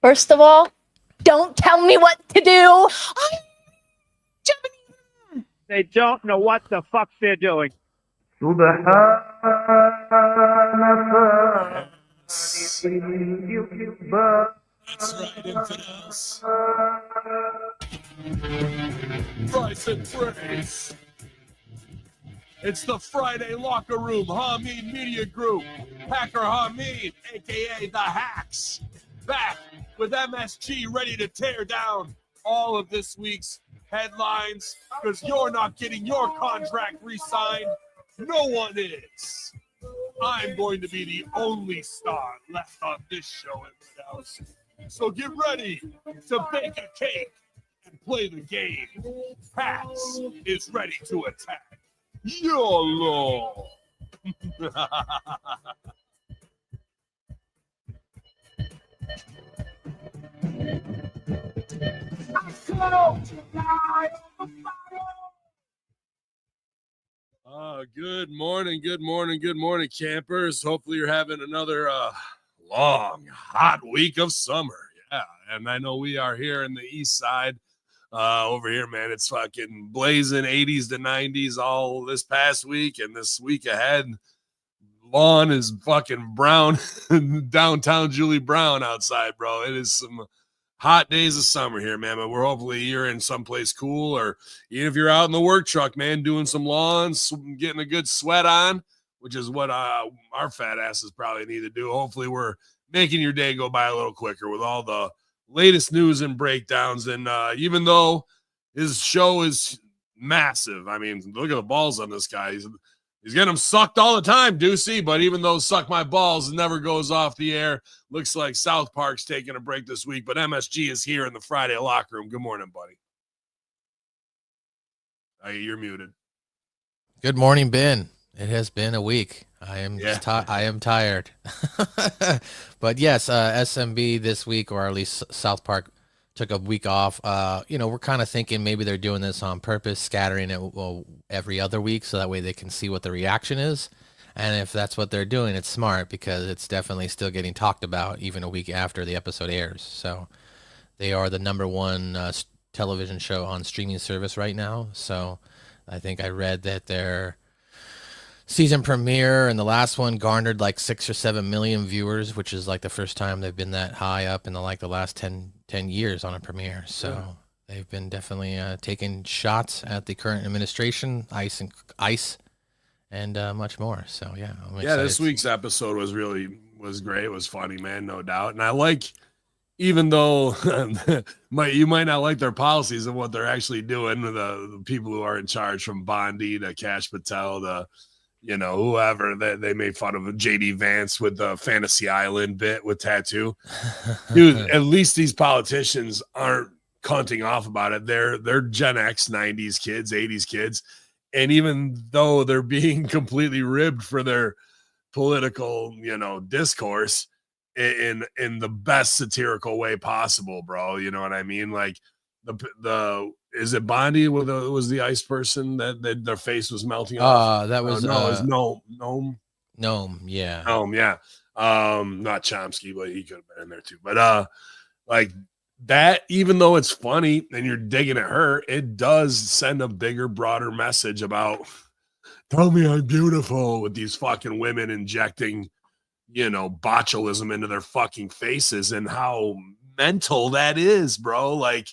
First of all, don't tell me what to do. They don't know what the fuck they're doing. That's right, infidels. Price and praise. It's the Friday Locker Room, Hameen Media Group, Hacker Hameen, a.k.a. The Hacks, back with MSG ready to tear down all of this week's headlines because you're not getting your contract re-signed. No one is. I'm going to be the only star left on this show, infidels. So get ready to bake a cake and play the game. Hacks is ready to attack. YOLO! Good morning, campers. Hopefully you're having another long, hot week of summer. Yeah, and I know we are here in the east side. Over here, man, it's fucking blazing 80s to 90s all this past week, and this week ahead, lawn is fucking brown. Downtown Julie Brown outside, bro. It is some hot days of summer here, man. But hopefully you're in someplace cool, or even if you're out in the work truck, man, doing some lawns, getting a good sweat on, which is what our fat asses probably need to do. Hopefully we're making your day go by a little quicker with all the latest news and breakdowns. And even though his show is massive, I mean, look at the balls on this guy. He's getting them sucked all the time, Deucey, but even though Suck My Balls never goes off the air, looks like South Park's taking a break this week, but MSG is here in the Friday Locker Room. Good morning, buddy. You're muted. Good morning, Ben. It has been a week. I am tired. But yes, SMB this week, or at least South Park, took a week off. We're kind of thinking maybe they're doing this on purpose, scattering it every other week so that way they can see what the reaction is. And if that's what they're doing, it's smart because it's definitely still getting talked about even a week after the episode airs. So they are the number one television show on streaming service right now. So I think I read that their season premiere and the last one garnered like 6 or 7 million viewers, which is like the first time they've been that high up in the last 10 years on a premiere. So they've been definitely taking shots at the current administration, ICE and much more. So yeah, I'm excited. This week's episode was great. It was funny, man, no doubt. And I like, even though you might not like their policies and what they're actually doing, the people who are in charge, from Bondi to Cash Patel to whoever, they made fun of JD Vance with the Fantasy Island bit with tattoo. Dude, at least these politicians aren't cunting off about it. They're Gen X, 90s kids, 80s kids. And even though they're being completely ribbed for their political, discourse in the best satirical way possible, bro. You know what I mean? Like the is it Bondi was the ice person that their face was melting off? That was it was Gnome, yeah. Not Chomsky, but he could have been in there too. But like that, even though it's funny and you're digging at her, it does send a bigger, broader message about tell me I'm beautiful, with these fucking women injecting, botulism into their fucking faces, and how mental that is, bro. Like,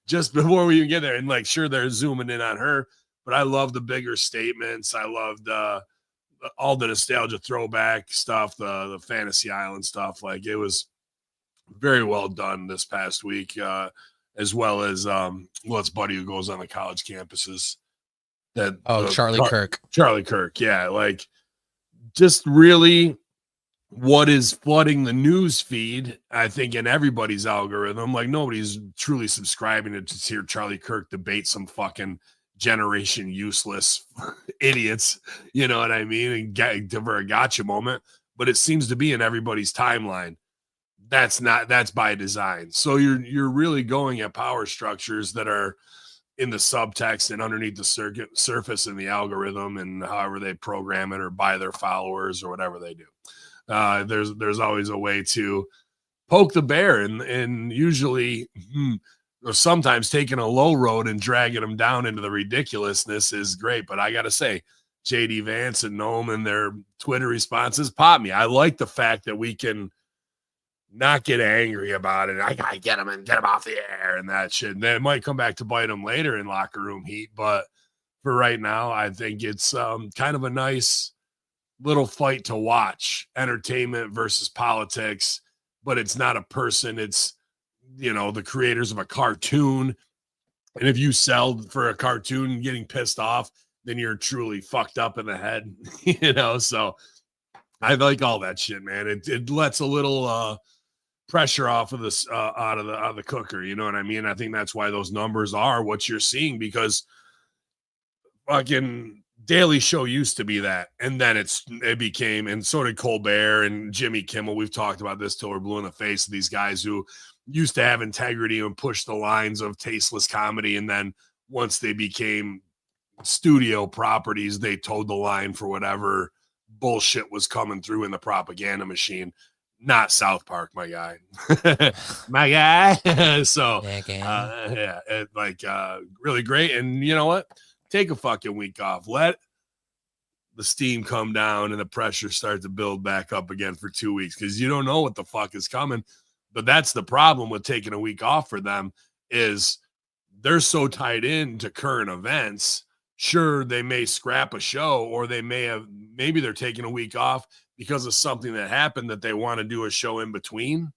just before we even get there, and like, sure, they're zooming in on her, but I love the bigger statements. I loved all the nostalgia throwback stuff, the Fantasy Island stuff. Like, it was very well done this past week, as well as it's Buddy who goes on the college campuses. Charlie Kirk, yeah, like, just really what is flooding the news feed, I think, in everybody's algorithm. Like, nobody's truly subscribing to hear Charlie Kirk debate some fucking generation useless idiots, you know what I mean, and get for a gotcha moment. But it seems to be in everybody's timeline. That's by design. So you're really going at power structures that are in the subtext and underneath the surface in the algorithm, and however they program it or buy their followers or whatever they do. There's always a way to poke the bear, and usually or sometimes taking a low road and dragging them down into the ridiculousness is great. But I got to say, JD Vance and Noam and their Twitter responses pop me. I like the fact that we can not get angry about it. I got to get them and get them off the air and that shit. And then it might come back to bite them later in locker room heat. But for right now, I think it's kind of a nice little fight to watch, entertainment versus politics, but it's not a person. It's, the creators of a cartoon. And if you sell for a cartoon getting pissed off, then you're truly fucked up in the head, so I like all that shit, man. It lets a little pressure off of this out of the cooker. You know what I mean? I think that's why those numbers are what you're seeing, because fucking Daily Show used to be that, and then it became, and so did Colbert and Jimmy Kimmel. We've talked about this till we're blue in the face of these guys who used to have integrity and push the lines of tasteless comedy, and then once they became studio properties, they towed the line for whatever bullshit was coming through in the propaganda machine. Not South Park, my guy. My guy. So really great. And you know what? Take a fucking week off. Let the steam come down and the pressure start to build back up again for 2 weeks, because you don't know what the fuck is coming. But that's the problem with taking a week off for them, is they're so tied in to current events. Sure, they may scrap a show, or maybe they're taking a week off because of something that happened that they want to do a show in between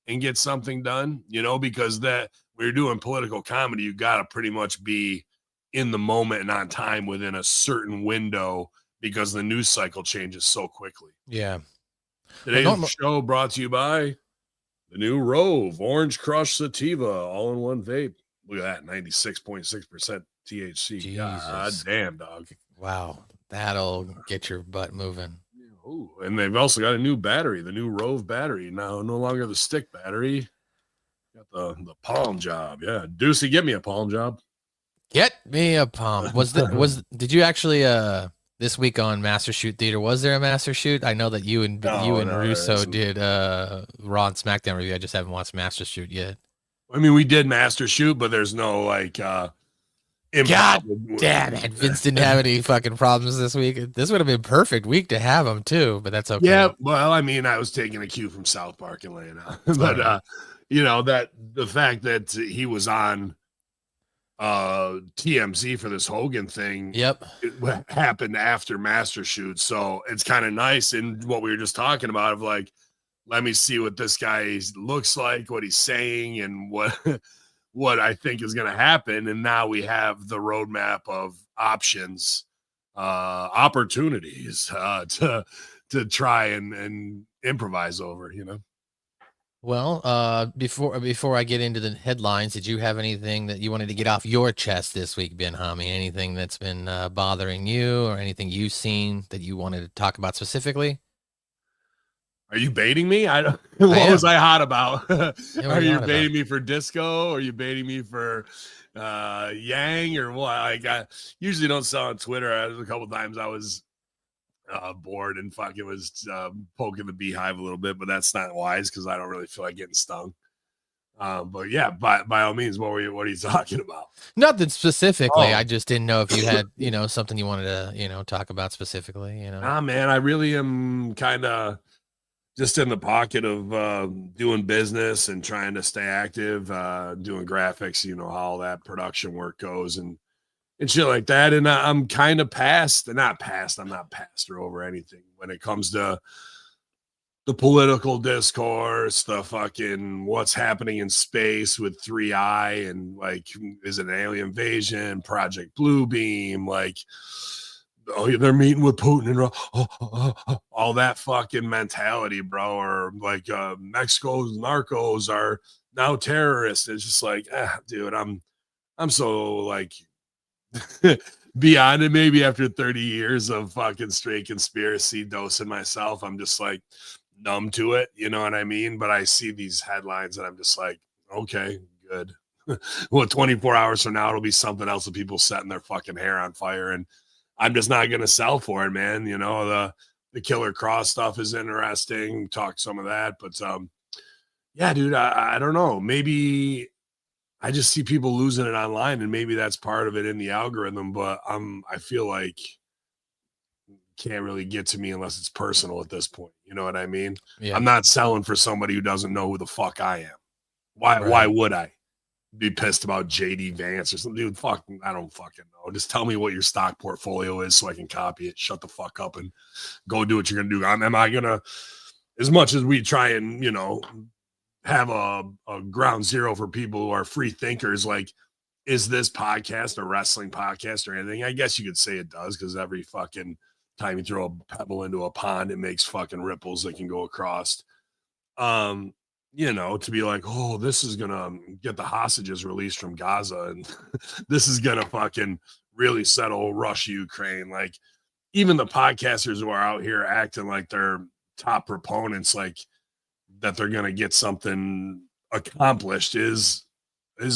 and get something done, because that when you're doing political comedy, you got to pretty much be in the moment and on time within a certain window, because the news cycle changes so quickly. Yeah. Today's show brought to you by the new Rove Orange Crush Sativa all-in-one vape. Look at that, 96.6% THC. Jesus. God damn, dog. Wow. That'll get your butt moving. Ooh, and they've also got a new battery, the new Rove battery. Now, no longer the stick battery. Got the palm job. Yeah. Deucey, get me a palm job. Get me a palm. Did you actually this week on Master Shoot Theater, was there a Master Shoot? I know that you and Russo did Raw and SmackDown review. I just haven't watched Master Shoot yet. I mean, we did Master Shoot, but there's no God damn it. Vince didn't have any fucking problems this week. This would have been perfect week to have him too, but that's okay. Yeah, well, I mean, I was taking a cue from South Park and laying out. But that the fact that he was on TMZ for this Hogan thing, it happened after Master Shoot. So it's kind of nice, in what we were just talking about, of like, let me see what this guy looks like, what he's saying, and what I think is going to happen. And now we have the roadmap of options, opportunities to try and improvise over, Well, before I get into the headlines, did you have anything that you wanted to get off your chest this week, Ben Hami? Anything that's been bothering you, or anything you've seen that you wanted to talk about specifically? Are you baiting me? What was I hot about? Are you baiting me for disco? Are you baiting me for Yang or what? I usually don't sell on Twitter. A couple times I was bored and fucking was poking the beehive a little bit, but that's not wise, because I don't really feel like getting stung. But yeah, by all means, what are you talking about? Nothing specifically. I just didn't know if you had something you wanted to talk about specifically. Nah, man, I really am kind of just in the pocket of doing business and trying to stay active, doing graphics, how all that production work goes and shit like that. And I'm kind of I'm not past or over anything when it comes to the political discourse, the fucking what's happening in space with 3i, and like, is it an alien invasion, Project Bluebeam, like, oh, they're meeting with Putin and all that fucking mentality, bro. Or like Mexico's narcos are now terrorists. It's just like, dude, I'm so like beyond it. Maybe after 30 years of fucking straight conspiracy dosing myself, I'm just like numb to it. You know what I mean? But I see these headlines and I'm just like, okay, good. Well, 24 hours from now, it'll be something else with people setting their fucking hair on fire, and I'm just not going to sell for it, man. The Killer Cross stuff is interesting. Talk some of that, but Yeah, dude, I don't know. Maybe I just see people losing it online, and maybe that's part of it in the algorithm. But I feel like can't really get to me unless it's personal at this point. You know what I mean? Yeah. I'm not selling for somebody who doesn't know who the fuck I am. Why Right. would I be pissed about JD Vance or something? Dude, I don't fucking know. Just tell me what your stock portfolio is so I can copy it. Shut the fuck up and go do what you're gonna do. Am I gonna, as much as we try and, have a ground zero for people who are free thinkers, like, is this podcast a wrestling podcast or anything? I guess you could say it does, because every fucking time you throw a pebble into a pond, it makes fucking ripples that can go across. To be like, oh, this is gonna get the hostages released from Gaza, and this is gonna fucking really settle Russia, Ukraine. Like, even the podcasters who are out here acting like they're top proponents, like that they're gonna get something accomplished, is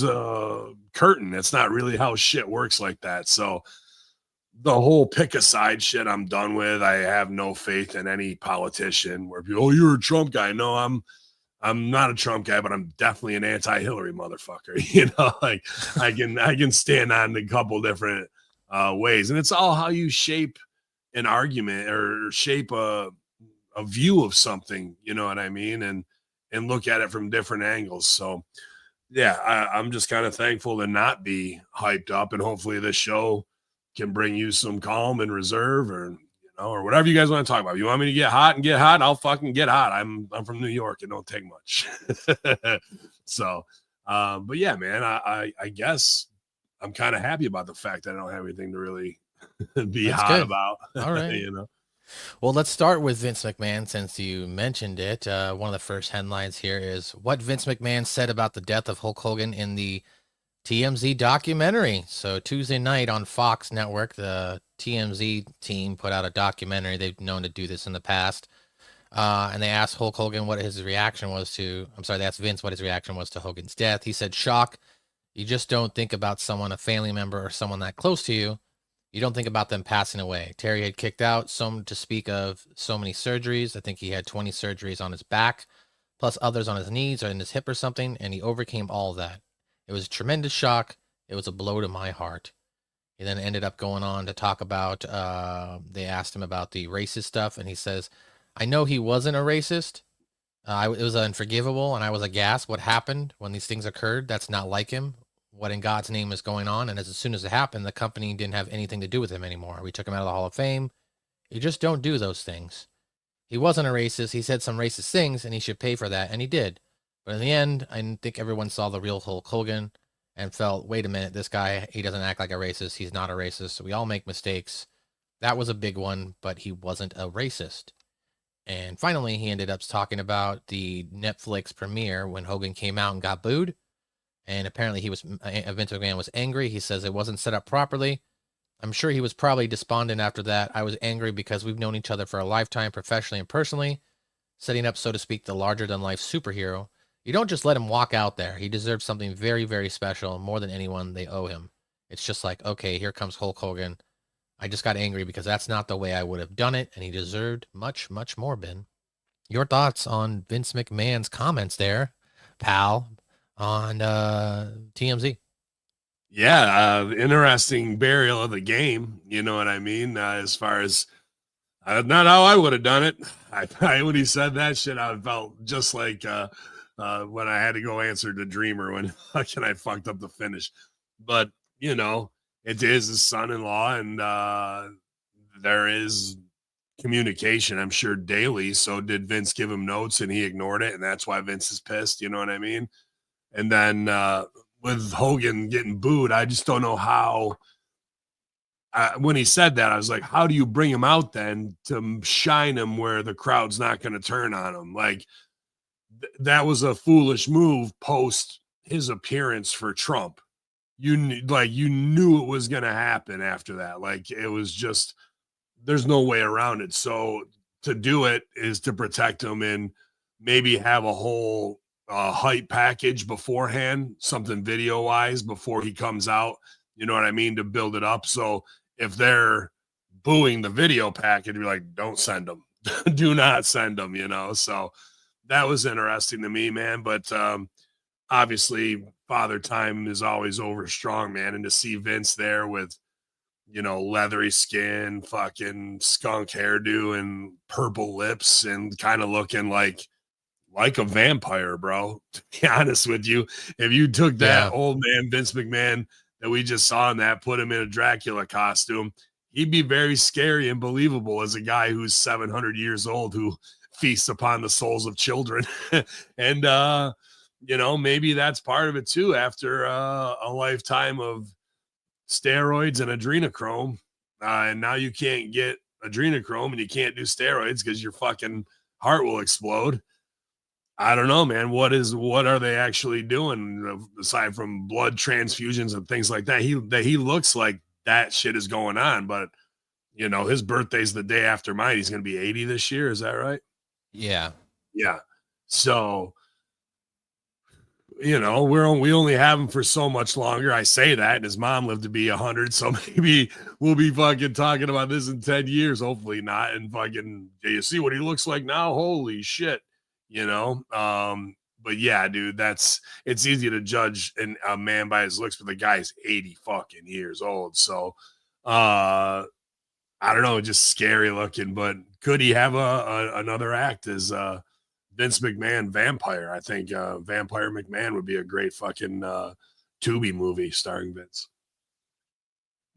a curtain. It's not really how shit works like that. So the whole pick a side shit, I'm done with. I have no faith in any politician where people, oh, you're a Trump guy. No, I'm not a Trump guy, but I'm definitely an anti-Hillary motherfucker. Like, I can stand on a couple different ways, and it's all how you shape an argument or shape a view of something. You know what I mean? And look at it from different angles. So yeah, I'm just kind of thankful to not be hyped up, and hopefully this show can bring you some calm and reserve, or whatever you guys want to talk about. If you want me to get hot, I'll fucking get hot. I'm from New York. It don't take much. So, but yeah, man, I guess I'm kind of happy about the fact that I don't have anything to really be That's hot good. about. All right. Well, let's start with Vince McMahon since you mentioned it. One of the first headlines here is what Vince McMahon said about the death of Hulk Hogan in the TMZ documentary. So Tuesday night on Fox Network, the TMZ team put out a documentary. They've known to do this in the past. And they asked Hulk Hogan what his reaction was to, they asked Vince what his reaction was to Hogan's death. He said, shock. You just don't think about someone, a family member or someone that close to you. You don't think about them passing away. Terry had kicked out, to speak of so many surgeries. I think he had 20 surgeries on his back, plus others on his knees or in his hip or something, and he overcame all of that. It was a tremendous shock. It was a blow to my heart. He then ended up going on to talk about, they asked him about the racist stuff, and he says, I know he wasn't a racist. It was unforgivable, and I was aghast what happened when these things occurred. That's not like him. What in God's name is going on? And as soon as it happened, the company didn't have anything to do with him anymore. We took him out of the Hall of Fame. You just don't do those things. He wasn't a racist. He said some racist things, and he should pay for that, and he did. But in the end, I think everyone saw the real Hulk Hogan and felt, wait a minute, this guy, he doesn't act like a racist. He's not a racist. So we all make mistakes. That was a big one, but he wasn't a racist. And finally, he ended up talking about the Netflix premiere when Hogan came out and got booed. And apparently Vince McMahon was angry. He says it wasn't set up properly. I'm sure he was probably despondent after that. I was angry because we've known each other for a lifetime, professionally and personally, setting up, so to speak, the larger-than-life superhero. You don't just let him walk out there. He deserves something very, very special, more than anyone. They owe him. It's just like, okay, here comes Hulk Hogan. I just got angry because that's not the way I would have done it, and he deserved much, much more, Ben. Your thoughts on Vince McMahon's comments there, pal, on TMZ? Yeah, interesting burial of the game. You know what I mean? As far as not how I would have done it. When he said that shit, I felt just like when I had to go answer the Dreamer when I fucked up the finish. But it is his son-in-law, and there is communication, I'm sure, daily. So did Vince give him notes and he ignored it, and that's why Vince is pissed? You know what I mean? And then with Hogan getting booed, I just don't know how. When he said that, I was like, how do you bring him out then to shine him where the crowd's not going to turn on him? Like, that was a foolish move post his appearance for Trump. You knew it was going to happen after that. Like, it was just, there's no way around it. So to do it is to protect him and maybe have a whole hype package beforehand, something video wise before he comes out. You know what I mean? To build it up. So if they're booing the video package, be like, don't send them. Do not send them, So that was interesting to me, man. But obviously, Father Time is always over strong, man. And to see Vince there with, leathery skin, fucking skunk hairdo, and purple lips, and kind of looking like a vampire, bro. To be honest with you, if you took that old man Vince McMahon that we just saw in that, put him in a Dracula costume, he'd be very scary and believable as a guy who's 700 years old who feasts upon the souls of children. And maybe that's part of it too. After a lifetime of steroids and adrenochrome, and now you can't get adrenochrome and you can't do steroids because your fucking heart will explode. I don't know, man. What are they actually doing aside from blood transfusions and things like that? He looks like that shit is going on, but his birthday's the day after mine. He's going to be 80 this year. Is that right? Yeah. Yeah. So, we only have him for so much longer. I say that, and his mom lived to be 100. So maybe we'll be fucking talking about this in 10 years. Hopefully not. And fucking, do you see what he looks like now? Holy shit. But yeah, dude, it's easy to judge a man by his looks, but the guy's 80 fucking years old. So, I don't know, just scary looking, but could he have another act as, Vince McMahon vampire? I think, Vampire McMahon would be a great fucking, Tubi movie starring Vince.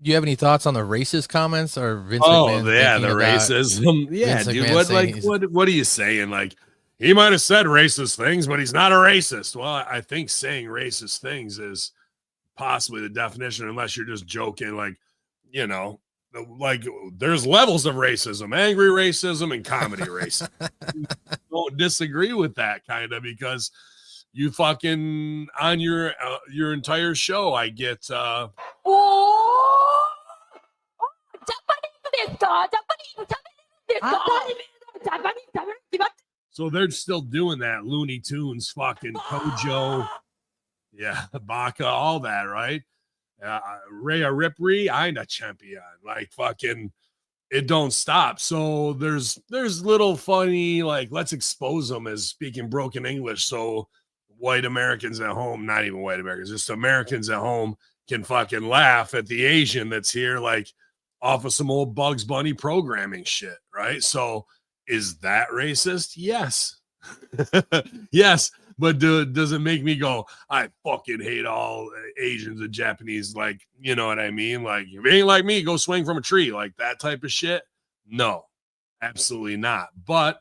Do you have any thoughts on the racist comments or Vince McMahon? McMahon? Oh, yeah, the racism. Yeah, Vince dude. McMahon What are you saying? Like, he might have said racist things, but he's not a racist. Well, I think saying racist things is possibly the definition, unless you're just joking. Like, there's levels of racism, angry racism and comedy racism. Don't disagree with that kind of, because you fucking on your entire show, I get so they're still doing that. Looney Tunes, fucking Kojo, yeah, Baka, all that, right? Rhea Ripley, I'm a champion. Like, fucking, it don't stop. So there's little funny, like, let's expose them as speaking broken English, so white Americans at home, not even white Americans, just Americans at home, can fucking laugh at the Asian that's here, like, off of some old Bugs Bunny programming shit, right? So is that racist? Yes. Yes. But does it make me go, I fucking hate all Asians and Japanese? Like, you know what I mean? Like, if it ain't like me, go swing from a tree. Like that type of shit? No, absolutely not. But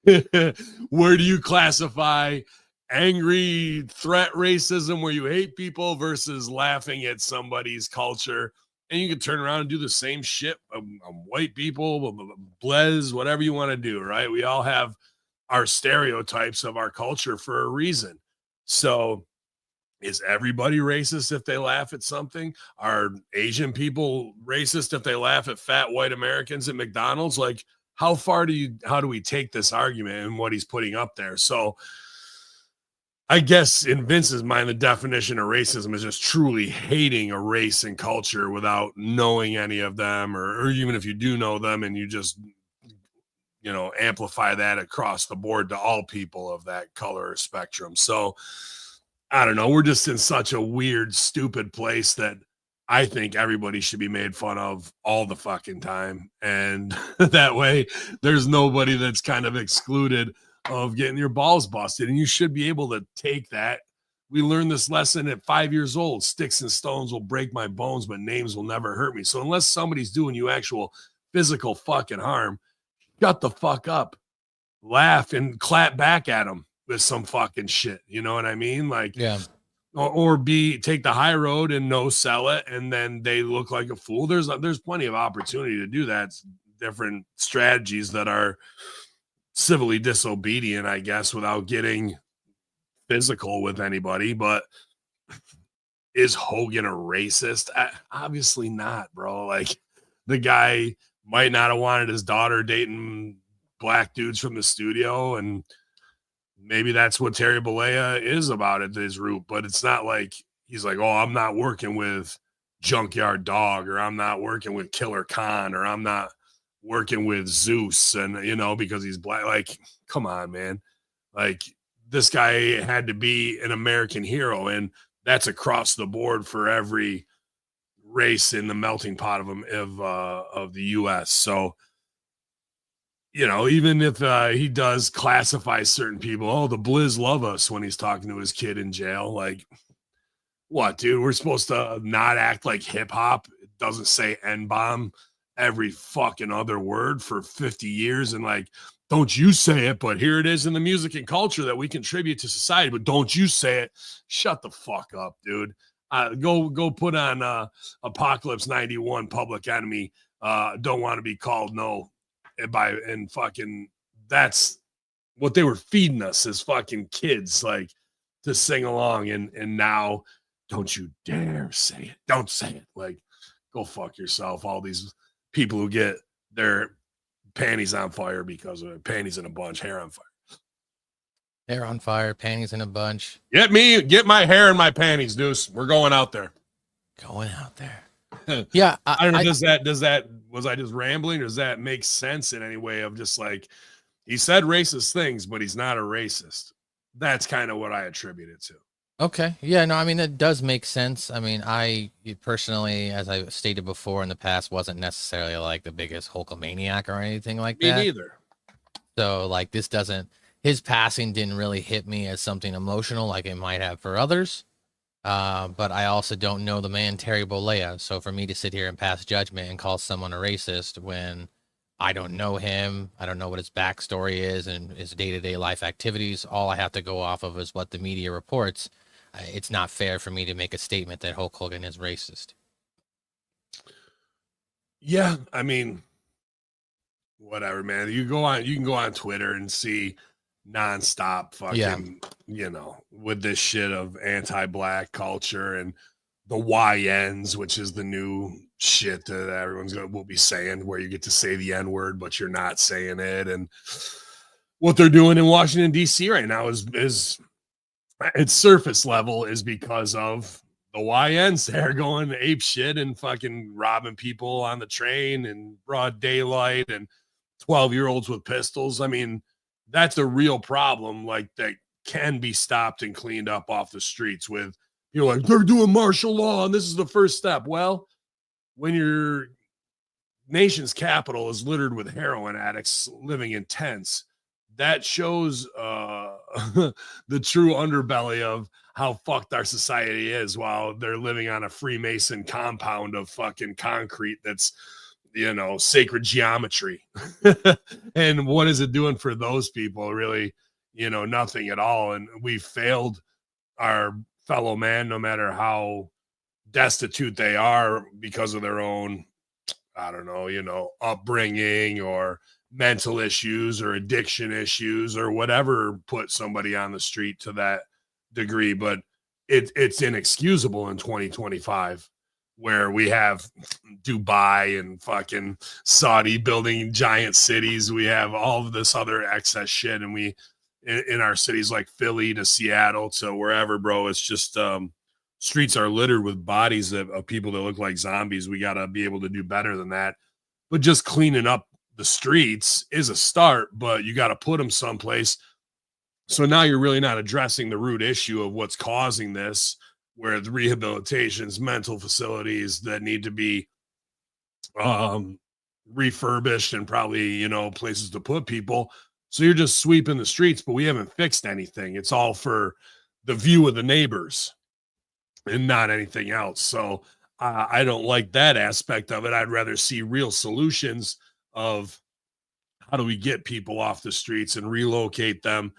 where do you classify angry threat racism, where you hate people, versus laughing at somebody's culture? And you can turn around and do the same shit on white people, blez, whatever you want to do, right? We all have our stereotypes of our culture for a reason. So is everybody racist if they laugh at something? Are Asian people racist if they laugh at fat white Americans at McDonald's? Like, how do we take this argument and what he's putting up there? So I guess in Vince's mind, the definition of racism is just truly hating a race and culture without knowing any of them, or even if you do know them and you just, amplify that across the board to all people of that color or spectrum. So I don't know. We're just in such a weird, stupid place that I think everybody should be made fun of all the fucking time. And that way there's nobody that's kind of excluded of getting your balls busted. And you should be able to take that. We learned this lesson at 5 years old. Sticks and stones will break my bones, but names will never hurt me. So unless somebody's doing you actual physical fucking harm, shut the fuck up, laugh and clap back at them with some fucking shit. You know what I mean? Like, yeah. Or take the high road and no sell it, and then they look like a fool. There's plenty of opportunity to do that. It's different strategies that are civilly disobedient, I guess, without getting physical with anybody. But is Hogan a racist? Obviously not, bro. Like, the guy might not have wanted his daughter dating black dudes from the studio, and maybe that's what Terry Bollea is about at his root, but it's not like he's like, oh, I'm not working with Junkyard Dog, or I'm not working with Killer Khan, or I'm not working with Zeus and, you know, because he's black. Like, come on, man. Like, this guy had to be an American hero, and that's across the board for every race in the melting pot of the U.S. So, you know, even if he does classify certain people, oh, the Blizz love us when he's talking to his kid in jail. Like, what, dude? We're supposed to not act like hip hop. It doesn't say N bomb every fucking other word for 50 years. And like, don't you say it, but here it is in the music and culture that we contribute to society. But don't you say it. Shut the fuck up, dude. Go put on Apocalypse 91, Public Enemy. Don't want to be called no and fucking that's what they were feeding us as fucking kids, like to sing along. And now don't you dare say it. Don't say it. Like, go fuck yourself. All these people who get their panties on fire because of it. Panties in a bunch, hair on fire. Hair on fire, panties in a bunch. Get my hair in my panties, Deuce. We're going out there. Going out there. Yeah. I don't know. Does that, was I just rambling, or does that make sense in any way of just like, he said racist things, but he's not a racist? That's kind of what I attribute it to. Okay. Yeah, no, I mean, it does make sense. I mean, I personally, as I stated before in the past, wasn't necessarily like the biggest Hulkamaniac or anything like that. Me neither. So like his passing didn't really hit me as something emotional like it might have for others. But I also don't know the man Terry Bollea. So for me to sit here and pass judgment and call someone a racist when I don't know him, I don't know what his backstory is and his day-to-day life activities, all I have to go off of is what the media reports. It's not fair for me to make a statement that Hulk Hogan is racist. Yeah, I mean, whatever, man. You can go on Twitter and see nonstop fucking, you know, with this shit of anti-black culture and the YNs, which is the new shit that everyone's will be saying, where you get to say the N-word, but you're not saying it. And what they're doing in Washington, D.C. right now is its surface level is because of the YNs there going ape shit and fucking robbing people on the train in broad daylight and 12-year-olds with pistols. I mean, that's a real problem, like, that can be stopped and cleaned up off the streets with, you know, like, they're doing martial law and this is the first step. Well, when your nation's capital is littered with heroin addicts living in tents, that shows the true underbelly of how fucked our society is while they're living on a Freemason compound of fucking concrete that's, you know, sacred geometry. And what is it doing for those people? Really, you know, nothing at all. And we failed our fellow man, no matter how destitute they are because of their own, I don't know, you know, upbringing or mental issues or addiction issues or whatever put somebody on the street to that degree. But it's inexcusable in 2025, where we have Dubai and fucking Saudi building giant cities. We have all of this other excess shit. And we, in our cities like Philly to Seattle to wherever, bro, it's just, streets are littered with bodies of people that look like zombies. We got to be able to do better than that. But just cleaning up the streets is a start, but you got to put them someplace. So now you're really not addressing the root issue of what's causing this, where the rehabilitations, mental facilities that need to be refurbished and probably, you know, places to put people. So you're just sweeping the streets, but we haven't fixed anything. It's all for the view of the neighbors and not anything else. So I don't like that aspect of it. I'd rather see real solutions of how do we get people off the streets and relocate them,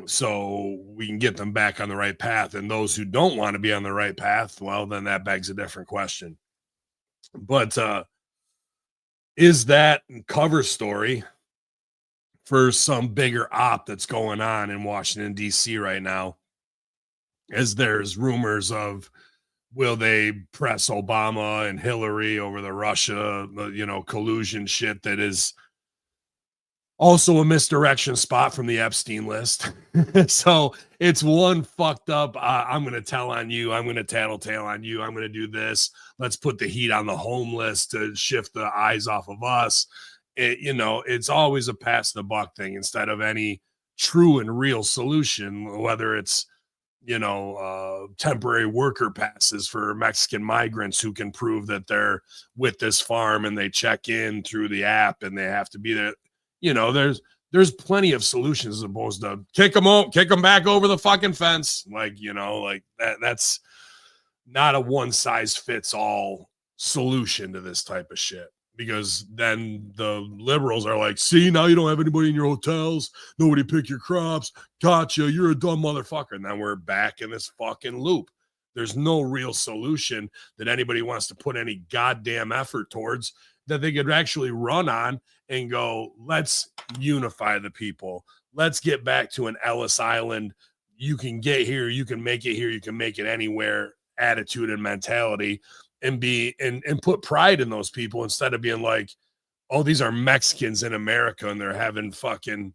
so we can get them back on the right path. And those who don't want to be on the right path, well, then that begs a different question. But is that cover story for some bigger op that's going on in Washington, D.C. right now, as there's rumors of, will they press Obama and Hillary over the Russia, you know, collusion shit that is Also a misdirection spot from the Epstein list. So it's one fucked up. I'm going to tell on you. I'm going to tattletale on you. I'm going to do this. Let's put the heat on the homeless to shift the eyes off of us. It's always a pass the buck thing instead of any true and real solution, whether it's, temporary worker passes for Mexican migrants who can prove that they're with this farm and they check in through the app and they have to be there. There's plenty of solutions as opposed to kick them back over the fucking fence. Like that's not a one size fits all solution to this type of shit. Because then the liberals are like, see, now you don't have anybody in your hotels. Nobody pick your crops. Gotcha. You're a dumb motherfucker. And then we're back in this fucking loop. There's no real solution that anybody wants to put any goddamn effort towards that they could actually run on and go, let's unify the people. Let's get back to an Ellis Island. You can get here. You can make it here. You can make it anywhere attitude and mentality. And put pride in those people instead of being like, oh, these are Mexicans in America and they're having fucking,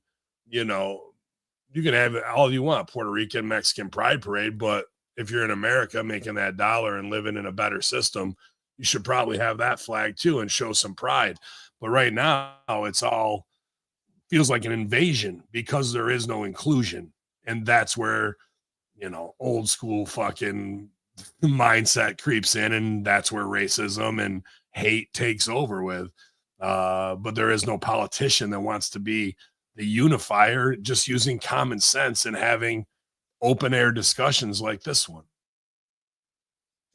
you can have all you want, Puerto Rican, Mexican pride parade. But if you're in America making that dollar and living in a better system, you should probably have that flag too and show some pride. But right now it's all feels like an invasion because there is no inclusion. And that's where, old school fucking mindset creeps in, and that's where racism and hate takes over with. But there is no politician that wants to be the unifier, just using common sense and having open air discussions like this one.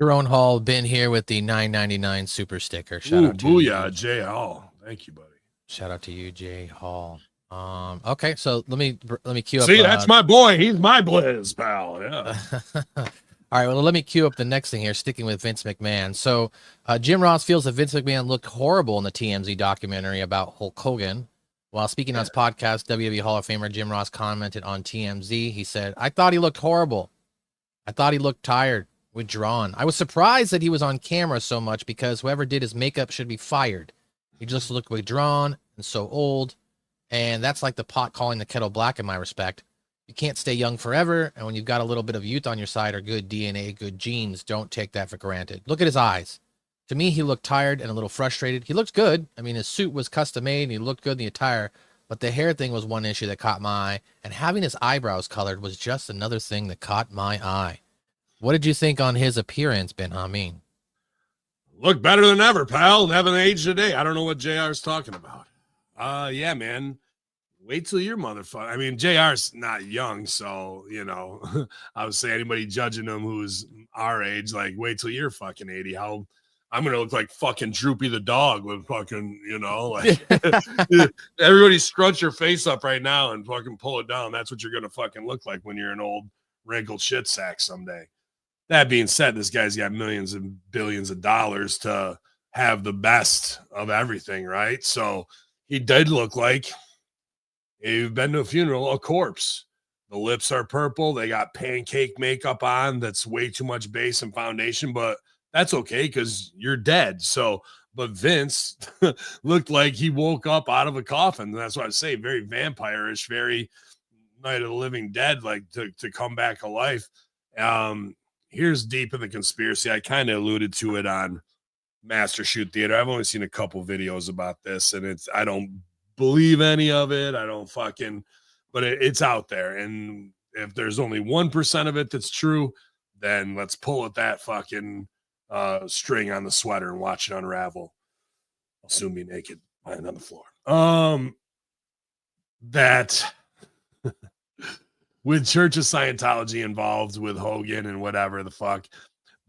Jerome Hall been here with the $9.99 super sticker. Shout out to booyah, Jay Hall. Thank you, buddy. Shout out to you, Jay Hall. Okay, so let me cue up. See, that's my boy. He's my Blizz pal. Yeah. All right, well, let me cue up the next thing here, sticking with Vince McMahon. So Jim Ross feels that Vince McMahon looked horrible in the TMZ documentary about Hulk Hogan. While speaking on his podcast, WWE Hall of Famer Jim Ross commented on TMZ. He said, I thought he looked horrible. I thought he looked tired, withdrawn. I was surprised that he was on camera so much because whoever did his makeup should be fired. He just looked withdrawn and so old. And that's like the pot calling the kettle black in my respect. You can't stay young forever, and when you've got a little bit of youth on your side or good DNA, good genes, don't take that for granted. Look at his eyes. To me, he looked tired and a little frustrated. He looked good. I mean, his suit was custom made, and he looked good in the attire, but the hair thing was one issue that caught my eye, and having his eyebrows colored was just another thing that caught my eye. What did you think on his appearance, Ben Hameen? Look better than ever, pal. Haven't aged today. I don't know what JR's talking about. Yeah, man. Wait till your motherfucker. I mean, JR's not young, so, I would say anybody judging him who's our age, like, wait till you're fucking 80. How I'm going to look like fucking Droopy the dog with fucking, like, everybody scrunch your face up right now and fucking pull it down. That's what you're going to fucking look like when you're an old wrinkled shit sack someday. That being said, this guy's got millions and billions of dollars to have the best of everything, right? So he did look like, you've been to a funeral, a corpse. The lips are purple. They got pancake makeup on. That's way too much base and foundation, but that's okay because you're dead. So, but Vince looked like he woke up out of a coffin. That's what I say. Very vampire-ish, very Night of the Living Dead, like to come back alive. Here's deep in the conspiracy. I kind of alluded to it on Master Shoot Theater. I've only seen a couple videos about this, and I don't believe any of it. I don't fucking, but it's out there. And if there's only 1% of it that's true, then let's pull at that fucking string on the sweater and watch it unravel. I'll soon be naked lying on the floor. That with Church of Scientology involved with Hogan and whatever the fuck,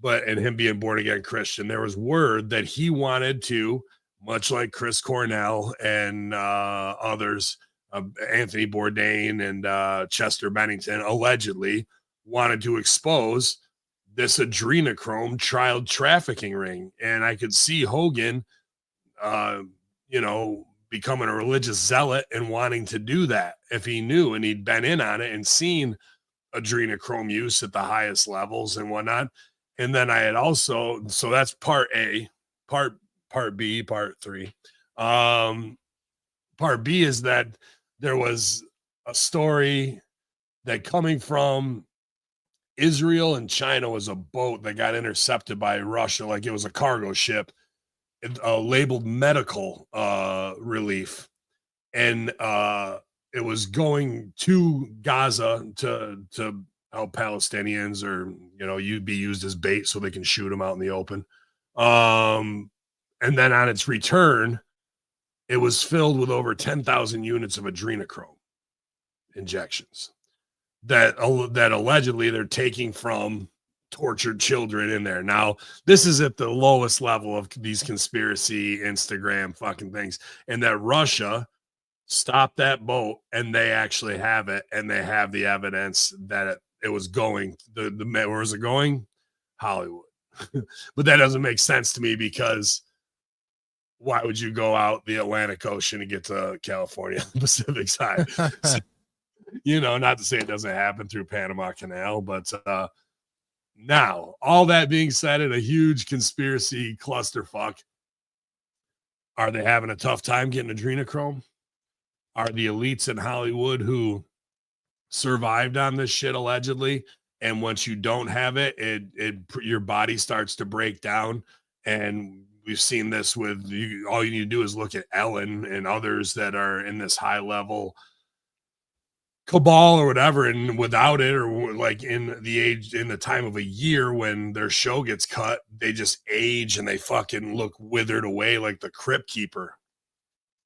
and him being born again Christian, there was word that he wanted to, much like Chris Cornell and others, Anthony Bourdain and Chester Bennington, allegedly wanted to expose this adrenochrome child trafficking ring. And I could see Hogan, becoming a religious zealot and wanting to do that if he knew and he'd been in on it and seen adrenochrome use at the highest levels and whatnot. And then I had also, so that's part A, part B, part 3. part B is that there was a story that coming from Israel and China was a boat that got intercepted by Russia, like it was a cargo ship, labeled medical relief, and it was going to Gaza to help Palestinians, or you'd be used as bait so they can shoot them out in the open. And then on its return, it was filled with over 10,000 units of adrenochrome injections that allegedly they're taking from tortured children in there. Now, this is at the lowest level of these conspiracy Instagram fucking things, and that Russia stopped that boat and they actually have it, and they have the evidence that it was going where was it going? Hollywood. But that doesn't make sense to me, because why would you go out the Atlantic Ocean to get to California on the Pacific side? So, not to say it doesn't happen through Panama Canal, but now, all that being said, in a huge conspiracy clusterfuck, are they having a tough time getting adrenochrome? Are the elites in Hollywood who survived on this shit allegedly, and once you don't have it, your body starts to break down? And we've seen this with you. All you need to do is look at Ellen and others that are in this high level cabal or whatever, and without it, or like in the time of a year when their show gets cut, they just age and they fucking look withered away like the Crypt Keeper.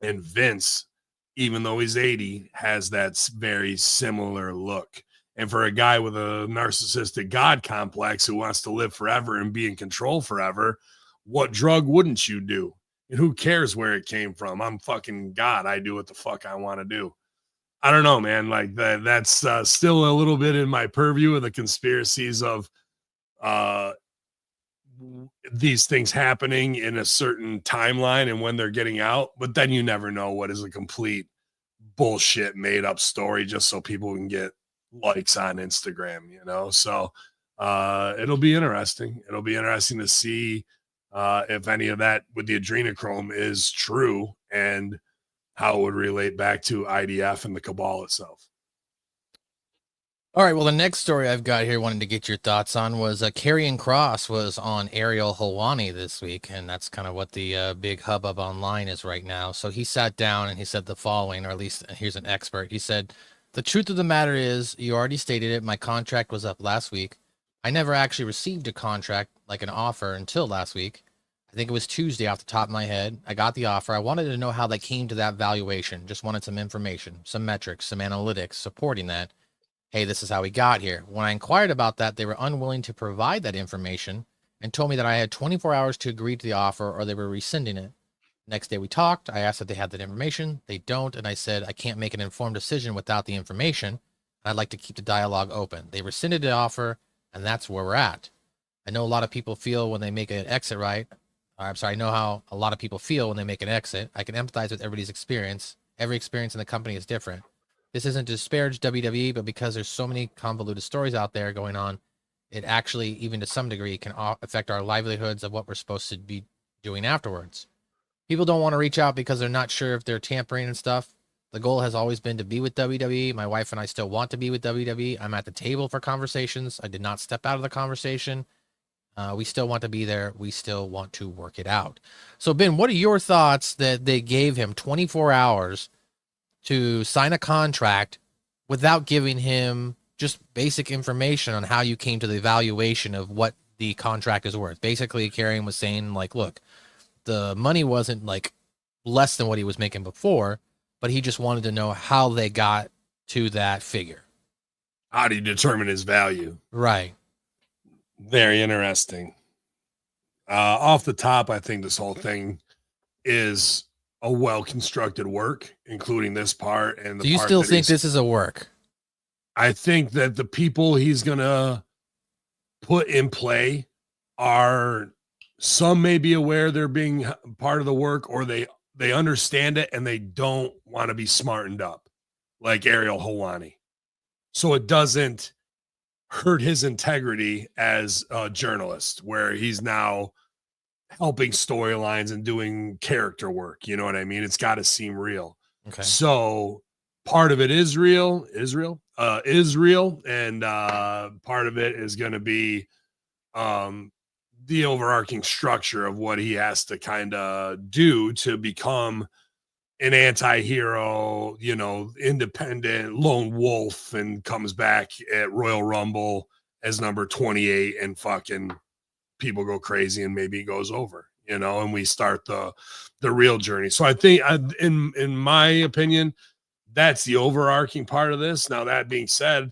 And Vince, even though he's 80, has that very similar look. And for a guy with a narcissistic God complex who wants to live forever and be in control forever, what drug wouldn't you do? And who cares where it came from? I'm fucking God. I do what the fuck I want to do. I don't know, man. Like that's still a little bit in my purview of the conspiracies of these things happening in a certain timeline and when they're getting out. But then you never know what is a complete bullshit made up story just so people can get likes on Instagram, So it'll be interesting. It'll be interesting to see if any of that with the adrenochrome is true, and how it would relate back to IDF and the cabal itself. All right. Well, the next story I've got here, wanted to get your thoughts on, was Karrion Kross was on Ariel Helwani this week, and that's kind of what the big hubbub online is right now. So he sat down and he said the following, or at least here's an expert. He said, "The truth of the matter is, you already stated it, my contract was up last week. I never actually received a contract, like an offer, until last week. I think it was Tuesday off the top of my head. I got the offer. I wanted to know how they came to that valuation. Just wanted some information, some metrics, some analytics supporting that. Hey, this is how we got here. When I inquired about that, they were unwilling to provide that information and told me that I had 24 hours to agree to the offer or they were rescinding it. Next day we talked. I asked if they had that information. They don't. And I said, I can't make an informed decision without the information. I'd like to keep the dialogue open. They rescinded the offer, and that's where we're at. I know a lot of people feel when they make an exit, right? I know how a lot of people feel when they make an exit. I can empathize with everybody's experience. Every experience in the company is different. This isn't to disparage WWE, but because there's so many convoluted stories out there going on, it actually, even to some degree, can affect our livelihoods of what we're supposed to be doing afterwards. People don't want to reach out because they're not sure if they're tampering and stuff. The goal has always been to be with WWE. My wife and I still want to be with WWE. I'm at the table for conversations. I did not step out of the conversation. We still want to be there. We still want to work it out." So, Ben, what are your thoughts that they gave him 24 hours to sign a contract without giving him just basic information on how you came to the evaluation of what the contract is worth? Basically, Karrion was saying, like, look, the money wasn't like less than what he was making before, but he just wanted to know how they got to that figure. How do you determine his value? Right. Very interesting. Off the top, I think this whole thing is a well-constructed work, including this part. And the Do you part still that think this is a work? I think that the people he's going to put in play are, some may be aware they're being part of the work, or they understand it and they don't want to be smartened up, like Ariel Helwani. So it doesn't hurt his integrity as a journalist, where he's now helping storylines and doing character work. You know what I mean? It's got to seem real. Okay. So part of it is Israel, and part of it is going to be the overarching structure of what he has to kind of do to become an anti-hero, independent lone wolf, and comes back at Royal Rumble as number 28 and fucking people go crazy and maybe he goes over, and we start the real journey. So I think in my opinion, that's the overarching part of this. Now, that being said,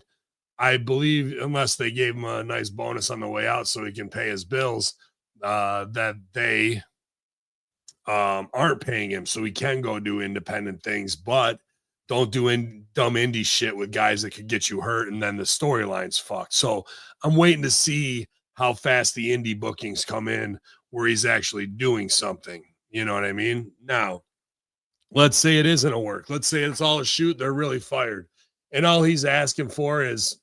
I believe unless they gave him a nice bonus on the way out so he can pay his bills, that they aren't paying him, so he can go do independent things, but don't do dumb indie shit with guys that could get you hurt, and then the storyline's fucked. So I'm waiting to see how fast the indie bookings come in where he's actually doing something. You know what I mean? Now, let's say it isn't a work. Let's say it's all a shoot. They're really fired. And all he's asking for is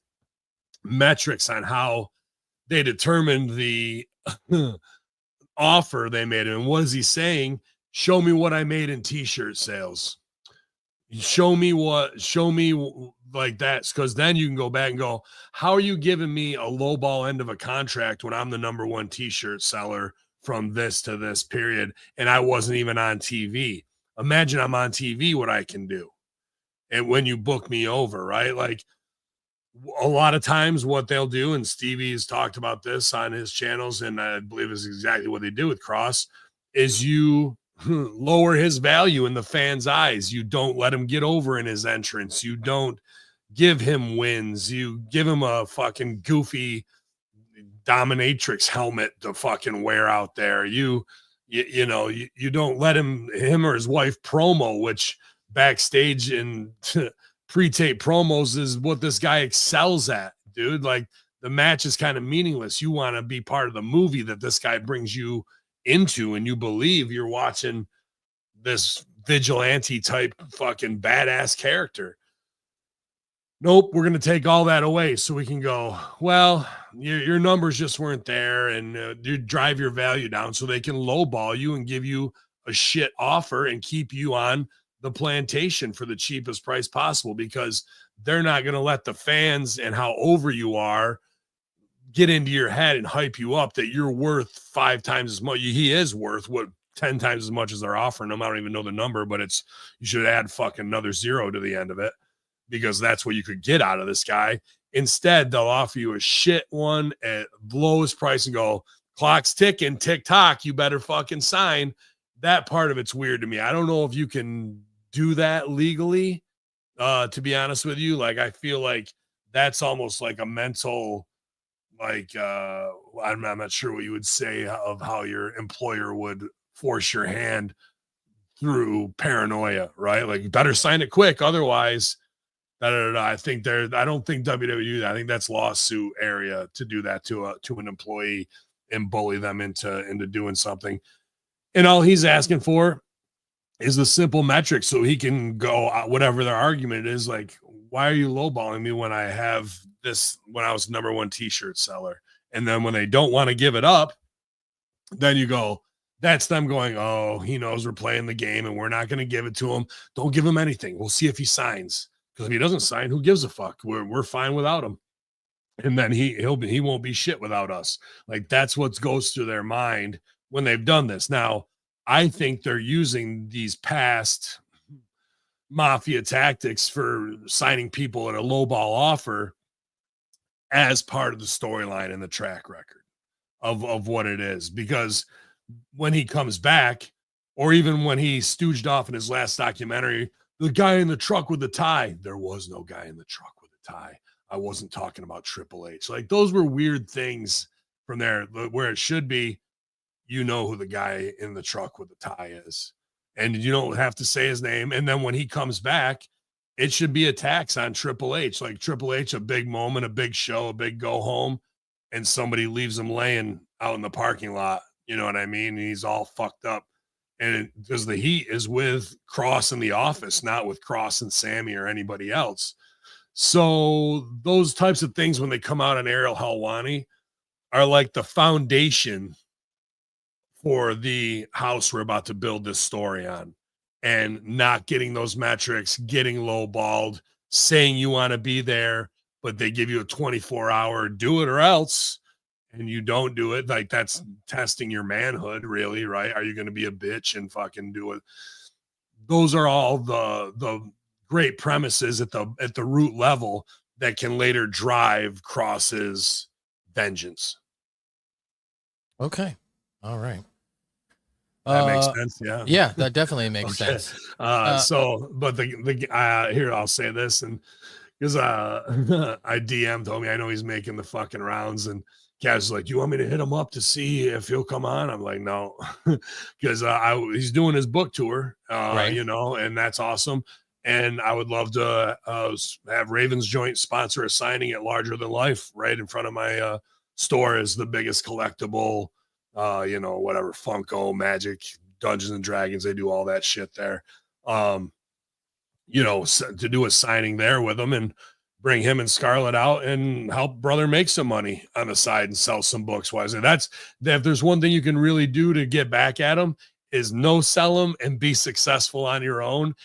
metrics on how they determined the offer they made him. And what is he saying? Show me what I made in t-shirt sales. Show me like that, because then you can go back and go, how are you giving me a low ball end of a contract when I'm the number one t-shirt seller from this to this period and I wasn't even on TV? Imagine I'm on TV, what I can do. And when you book me over, right? Like a lot of times what they'll do, and Stevie's talked about this on his channels, and I believe is exactly what they do with Cross, is you lower his value in the fans' eyes. You don't let him get over in his entrance. You don't give him wins. You give him a fucking goofy dominatrix helmet to fucking wear out there. You don't let him or his wife promo, which backstage in pre-tape promos is what this guy excels at, dude. Like, the match is kind of meaningless. You want to be part of the movie that this guy brings you into, and you believe you're watching this vigilante type fucking badass character. Nope, we're going to take all that away so we can go, well, your numbers just weren't there, and you drive your value down so they can lowball you and give you a shit offer and keep you on the plantation for the cheapest price possible, because they're not going to let the fans and how over you are get into your head and hype you up that you're worth 5 times as much. He is worth 10 times as much as they're offering him. I don't even know the number, but you should add fucking another 0 to the end of it, because that's what you could get out of this guy. Instead, they'll offer you a shit one at lowest price and go, clock's ticking, tick tock, you better fucking sign. That part of it's weird to me. I don't know if you can do that legally, to be honest with you. Like, I feel like that's almost like a mental, like, I'm not sure what you would say of how your employer would force your hand through paranoia, right? Like, you better sign it quick, otherwise, I don't think WWE, I think that's lawsuit area to do that to an employee and bully them into doing something. And all he's asking for is the simple metric so he can go, whatever their argument is, like, why are you lowballing me when I have this, when I was number one t-shirt seller? And then when they don't want to give it up, then you go, that's them going, oh, he knows we're playing the game and we're not going to give it to him. Don't give him anything. We'll see if he signs. Because if he doesn't sign, who gives a fuck? We're fine without him. And then he won't be shit without us. Like, that's what goes through their mind when they've done this. Now, I think they're using these past mafia tactics for signing people at a lowball offer as part of the storyline and the track record of what it is. Because when he comes back, or even when he stooged off in his last documentary, the guy in the truck with the tie, there was no guy in the truck with the tie. I wasn't talking about Triple H. Like, those were weird things from there, where it should be, you know who the guy in the truck with the tie is, and you don't have to say his name. And then when he comes back, it should be a tax on Triple H. Like, Triple H, a big moment, a big show, a big go home, and somebody leaves him laying out in the parking lot. You know what I mean? And he's all fucked up. And because the heat is with Cross in the office, not with Cross and Sammy or anybody else. So those types of things, when they come out on Ariel Helwani, are like the foundation for the house we're about to build this story on. and not getting those metrics, getting lowballed, saying you want to be there, but they give you a 24-hour do it or else, and you don't do it. Like, that's testing your manhood, really, right? Are you going to be a bitch and fucking do it? Those are all the great premises at the root level that can later drive Cross's vengeance. Okay. All right. That makes sense. Yeah. Yeah, that definitely makes sense. So, but the here, I'll say this, and because I DM'd homie, I know he's making the fucking rounds, and Kaz's like, you want me to hit him up to see if he'll come on? I'm like, no, because he's doing his book tour, Right. you know, and that's awesome. And I would love to have Ravens Joint sponsor a signing at Larger Than Life right in front of my store as the biggest collectible, you know, whatever, Funko, Magic, Dungeons and Dragons. They do all that shit there. You know, to do a signing there with him and bring him and Scarlett out and help brother make some money on the side and sell some books. Wise, and that's if there's one thing you can really do to get back at them is no sell them and be successful on your own.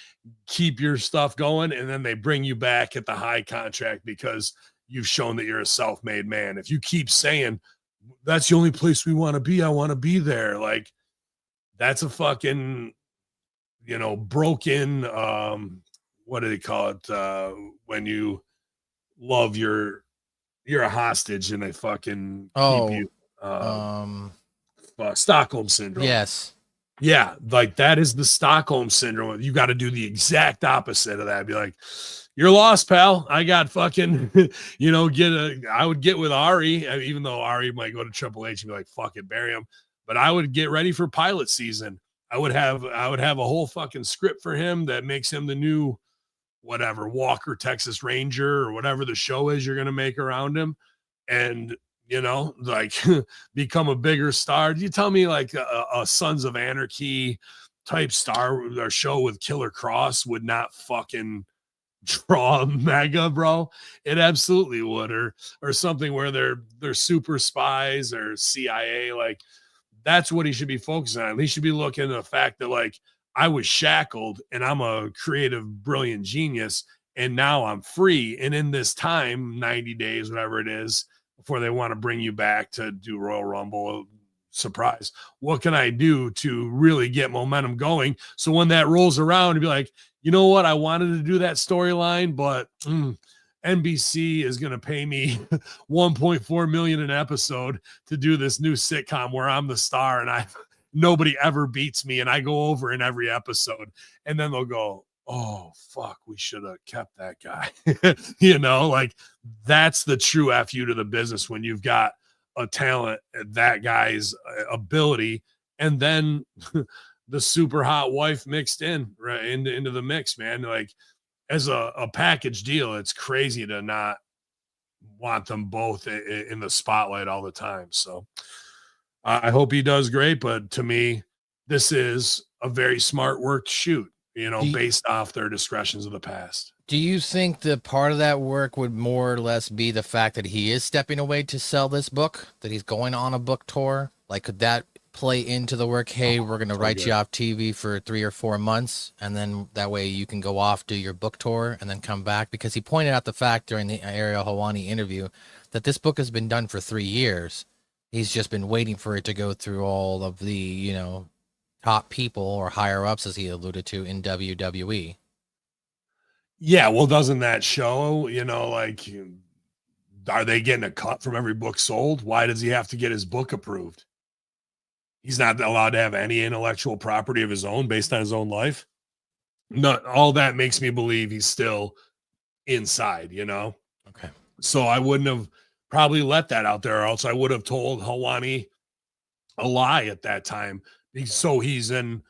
Keep your stuff going, and then they bring you back at the high contract because you've shown that you're a self-made man. If you keep saying that's the only place we want to be, I want to be there, like that's a fucking, you know, broken what do they call it when you love you're a hostage and they fucking keep you Stockholm syndrome. Yes. Yeah, like that is the Stockholm syndrome. You got to do the exact opposite of that. Be like, you're lost, pal. I got fucking, you know, I would get with Ari, even though Ari might go to Triple H and be like, fuck it, bury him. But I would get ready for pilot season. I would have a whole fucking script for him that makes him the new whatever Walker Texas Ranger or whatever the show is you're going to make around him. And, you know, like become a bigger star. You tell me like a Sons of Anarchy type star or show with Killer Cross would not fucking draw mega, bro. It absolutely would. Or something where they're super spies or CIA. Like that's what he should be focusing on. He should be looking at the fact that like I was shackled and I'm a creative, brilliant genius. And now I'm free. And in this time, 90 days, whatever it is, before they want to bring you back to do Royal Rumble, surprise, what can I do to really get momentum going? So when that rolls around, to be like, you know what? I wanted to do that storyline, but NBC is going to pay me $1.4 million an episode to do this new sitcom where I'm the star and nobody ever beats me and I go over in every episode. And then they'll go, oh, fuck, we should have kept that guy. You know, like that's the true FU to the business when you've got a talent, that guy's ability, and then the super hot wife mixed in right into the mix, man. Like as a package deal, it's crazy to not want them both in the spotlight all the time. So I hope he does great, but to me, this is a very smart work shoot, you know, based off their discretions of the past. Do you think that part of that work would more or less be the fact that he is stepping away to sell this book, that he's going on a book tour? Like, could that play into the work? Hey, we're going to write you off TV for 3 or 4 months, and then that way you can go off, do your book tour, and then come back? Because he pointed out the fact during the Ariel Helwani interview that this book has been done for 3 years. He's just been waiting for it to go through all of the, you know, top people or higher ups, as he alluded to, in WWE. Yeah, well, doesn't that show, you know, like, are they getting a cut from every book sold? Why does he have to get his book approved? He's not allowed to have any intellectual property of his own based on his own life. No, all that makes me believe he's still inside, you know? Okay. So I wouldn't have probably let that out there, or else I would have told Helwani a lie at that time. So he's a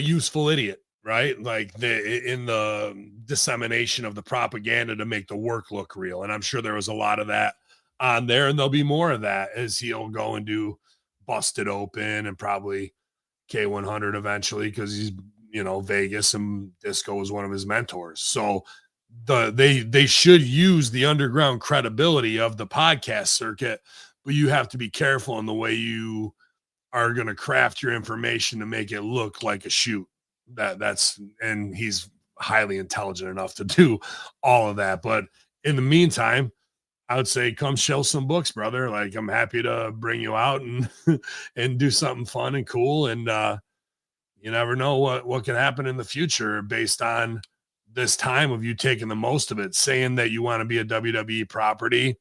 useful idiot. Right? Like in the dissemination of the propaganda to make the work look real. And I'm sure there was a lot of that on there, and there'll be more of that as he'll go and do Busted Open and probably K100 eventually, because he's, you know, Vegas and Disco was one of his mentors. So they should use the underground credibility of the podcast circuit, but you have to be careful in the way you are going to craft your information to make it look like a shoot. and he's highly intelligent enough to do all of that. But in the meantime, I would say come show some books, brother. Like, I'm happy to bring you out and and do something fun and cool. And you never know what can happen in the future based on this time of you taking the most of it, saying that you want to be a WWE property.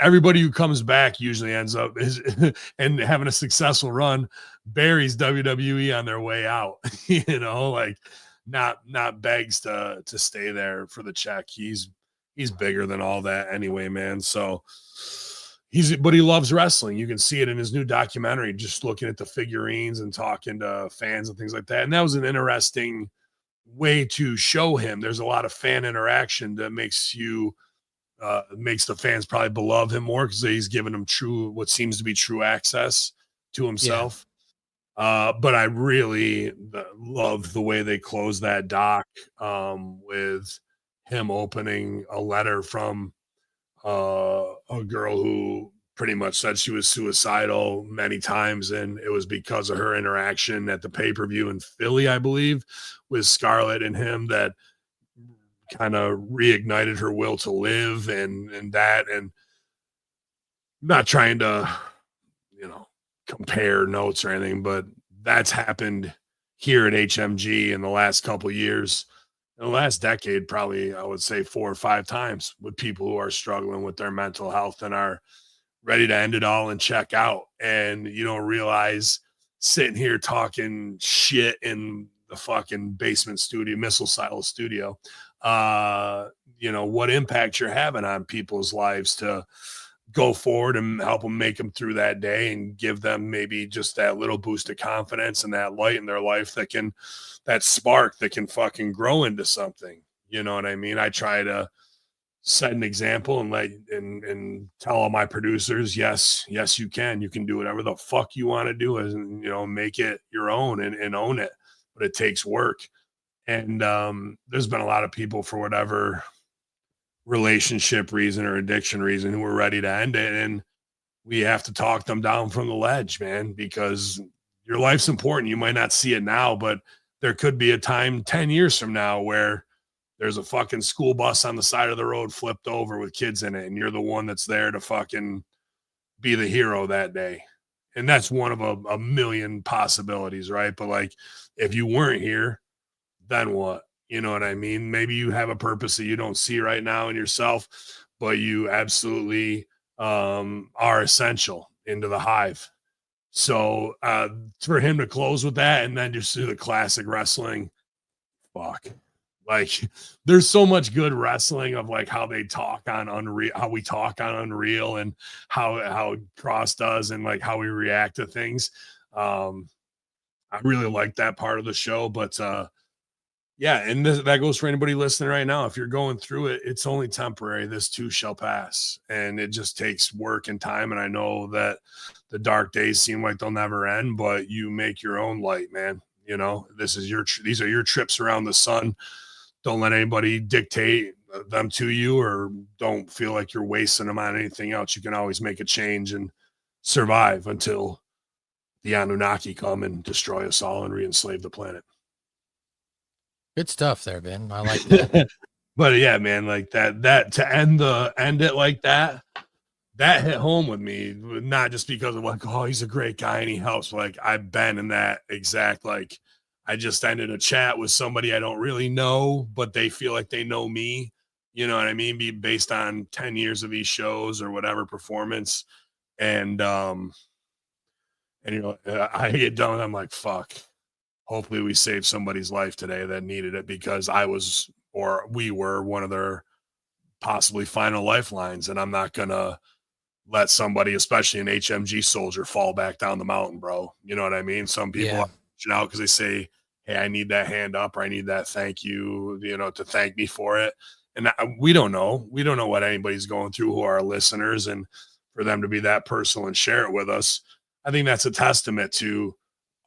Everybody who comes back usually ends up and having a successful run buries WWE on their way out. You know, like not begs to stay there for the check. He's bigger than all that anyway, man. So but he loves wrestling. You can see it in his new documentary, just looking at the figurines and talking to fans and things like that. And that was an interesting way to show him. There's a lot of fan interaction that makes the fans probably beloved him more because he's given them what seems to be true access to himself. But I really loved the way they closed that doc with him opening a letter from a girl who pretty much said she was suicidal many times, and it was because of her interaction at the pay-per-view in Philly, I believe, with Scarlett and him that kind of reignited her will to live and not trying to, compare notes or anything, but that's happened here at HMG in the last couple of years. In the last decade, probably I would say 4 or 5 times with people who are struggling with their mental health and are ready to end it all and check out. And you don't realize sitting here talking shit in the fucking basement studio, missile silo studio, what impact you're having on people's lives to go forward and help them make them through that day and give them maybe just that little boost of confidence and that light in their life that spark that can fucking grow into something. You know what I mean? I try to set an example and tell all my producers, yes, you can do whatever the fuck you want to do and, make it your own and own it, but it takes work. And there's been a lot of people for whatever relationship reason or addiction reason who were ready to end it. And we have to talk them down from the ledge, man, because your life's important. You might not see it now, but there could be a time 10 years from now where there's a fucking school bus on the side of the road flipped over with kids in it. And you're the one that's there to fucking be the hero that day. And that's one of a million possibilities, right? But like, if you weren't here, then what? You know what I mean? Maybe you have a purpose that you don't see right now in yourself, but you absolutely are essential into the hive. So for him to close with that and then just do the classic wrestling, fuck. Like, there's so much good wrestling of like how they talk on Unreal, how we talk on Unreal, and how Cross does and like how we react to things. I really like that part of the show, but yeah, and that goes for anybody listening right now. If you're going through it, it's only temporary. This too shall pass, and it just takes work and time. And I know that the dark days seem like they'll never end, but you make your own light, man. These are your trips around the sun. Don't let anybody dictate them to you, or don't feel like you're wasting them on anything else. You can always make a change and survive until the Anunnaki come and destroy us all and re-enslave the planet. Good stuff there, Ben. I like that. But yeah, man, like that to end it like that hit home with me, not just because of like, oh, he's a great guy and he helps. Like, I've been in that exact, like, I just ended a chat with somebody I don't really know, but they feel like they know me. You know what I mean? Be based on 10 years of these shows or whatever performance. And I get done with it, I'm like, fuck. Hopefully we saved somebody's life today that needed it, because we were one of their possibly final lifelines. And I'm not going to let somebody, especially an HMG soldier, fall back down the mountain, bro. You know what I mean? Some people are reaching out because they say, hey, I need that hand up, or I need that thank you, to thank me for it. And we don't know. We don't know what anybody's going through who are our listeners. And for them to be that personal and share it with us, I think that's a testament to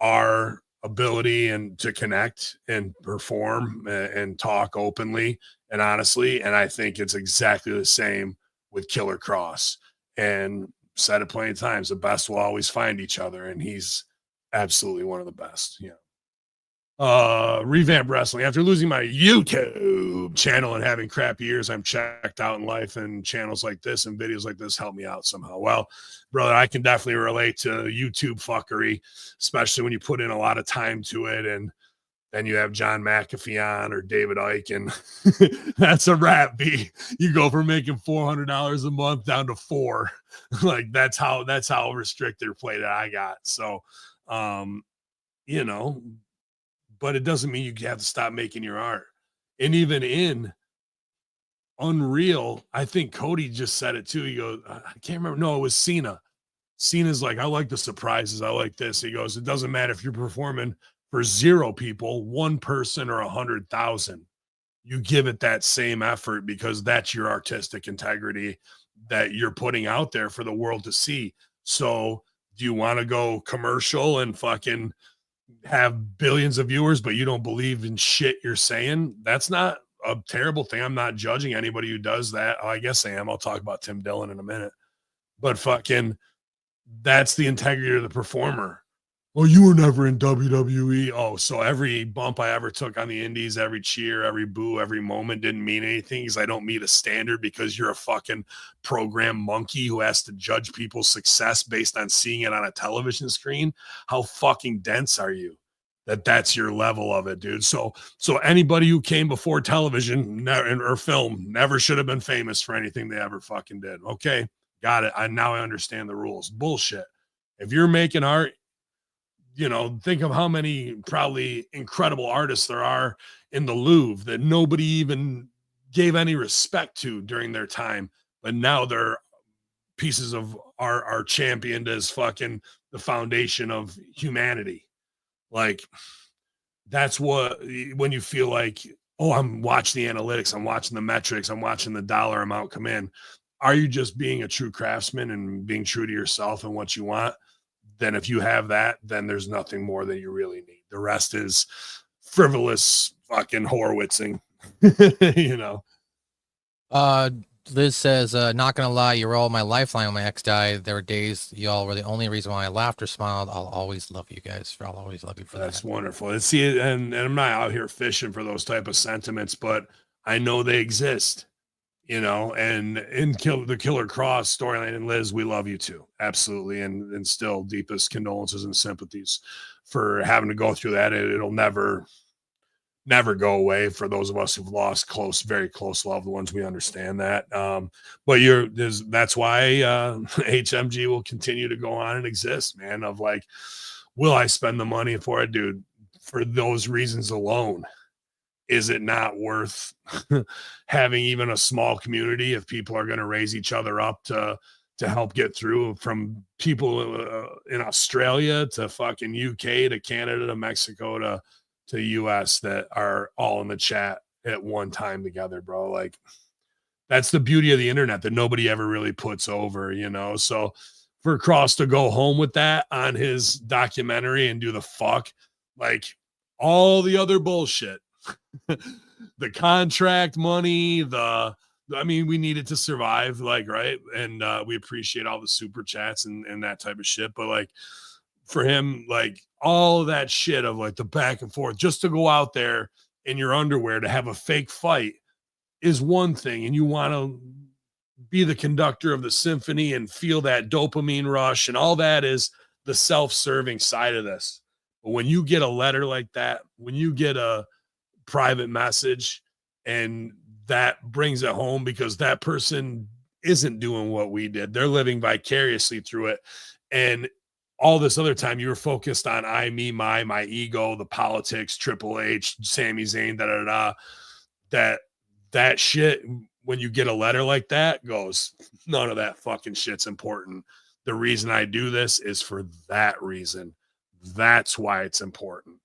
our ability and to connect and perform and talk openly and honestly. And I think it's exactly the same with Killer Cross. And said it plenty of times, the best will always find each other. And he's absolutely one of the best. Yeah. Revamp wrestling. After losing my YouTube channel and having crappy years, I'm checked out in life, and channels like this and videos like this help me out somehow. Well, brother, I can definitely relate to YouTube fuckery, especially when you put in a lot of time to it, and then you have John McAfee on or David Icke, and that's a wrap. B. You go from making $400 a month down to $4. Like that's how restricted play that I got. So, you know, but it doesn't mean you have to stop making your art. And even in Unreal, I think Cody just said it too. He goes, I can't remember. No, it was Cena. Cena's like, I like the surprises. I like this. He goes, it doesn't matter if you're performing for 0 people, 1 person, or 100,000. You give it that same effort because that's your artistic integrity that you're putting out there for the world to see. So do you want to go commercial and fucking have billions of viewers, but you don't believe in shit you're saying? That's not a terrible thing. I'm not judging anybody who does that. I guess I am. I'll talk about Tim Dillon in a minute. But fucking, that's the integrity of the performer. Well, you were never in WWE. Oh, so every bump I ever took on the indies, every cheer, every boo, every moment didn't mean anything because I don't meet a standard because you're a fucking program monkey who has to judge people's success based on seeing it on a television screen. How fucking dense are you that's your level of it, dude? So anybody who came before television or film never should have been famous for anything they ever fucking did. Okay, got it. Now I understand the rules. Bullshit. If you're making art, you know, think of how many probably incredible artists there are in the Louvre that nobody even gave any respect to during their time, but now their pieces of art are championed as fucking the foundation of humanity. Like, that's what, when you feel like, oh, I'm watching the analytics, I'm watching the metrics, I'm watching the dollar amount come in. Are you just being a true craftsman and being true to yourself and what you want? Then if you have that, then there's nothing more that you really need. The rest is frivolous fucking Horowitzing, you know. Liz says, not gonna lie, you were all my lifeline when my ex died. There were days y'all were the only reason why I laughed or smiled. I'll always love you guys. I'll always love you for that. That's wonderful. And see, and I'm not out here fishing for those type of sentiments, but I know they exist. You know, and in the Killer Cross storyline, and Liz, we love you too. Absolutely. And still deepest condolences and sympathies for having to go through that. It'll never go away for those of us who've lost very close loved ones. We understand that. But that's why HMG will continue to go on and exist, man, of like, will I spend the money for it, dude? For those reasons alone, is it not worth having even a small community if people are going to raise each other up to help get through, from people in Australia to fucking UK to Canada to Mexico to US that are all in the chat at one time together, bro? Like, that's the beauty of the internet that nobody ever really puts over, you know? So for Cross to go home with that on his documentary and do the fuck, like all the other bullshit, the contract money, I mean, we needed to survive, like, right? And we appreciate all the super chats and that type of shit. But like, for him, like all of that shit of like the back and forth, just to go out there in your underwear to have a fake fight is one thing. And you want to be the conductor of the symphony and feel that dopamine rush, and all that is the self-serving side of this. But when you get a letter like that, when you get a private message and that brings it home, because that person isn't doing what we did, they're living vicariously through it, and all this other time you were focused on I, me, my ego, the politics, Triple H, Sami Zayn, that shit, when you get a letter like that, goes, none of that fucking shit's important. The reason I do this is for that reason. That's why it's important.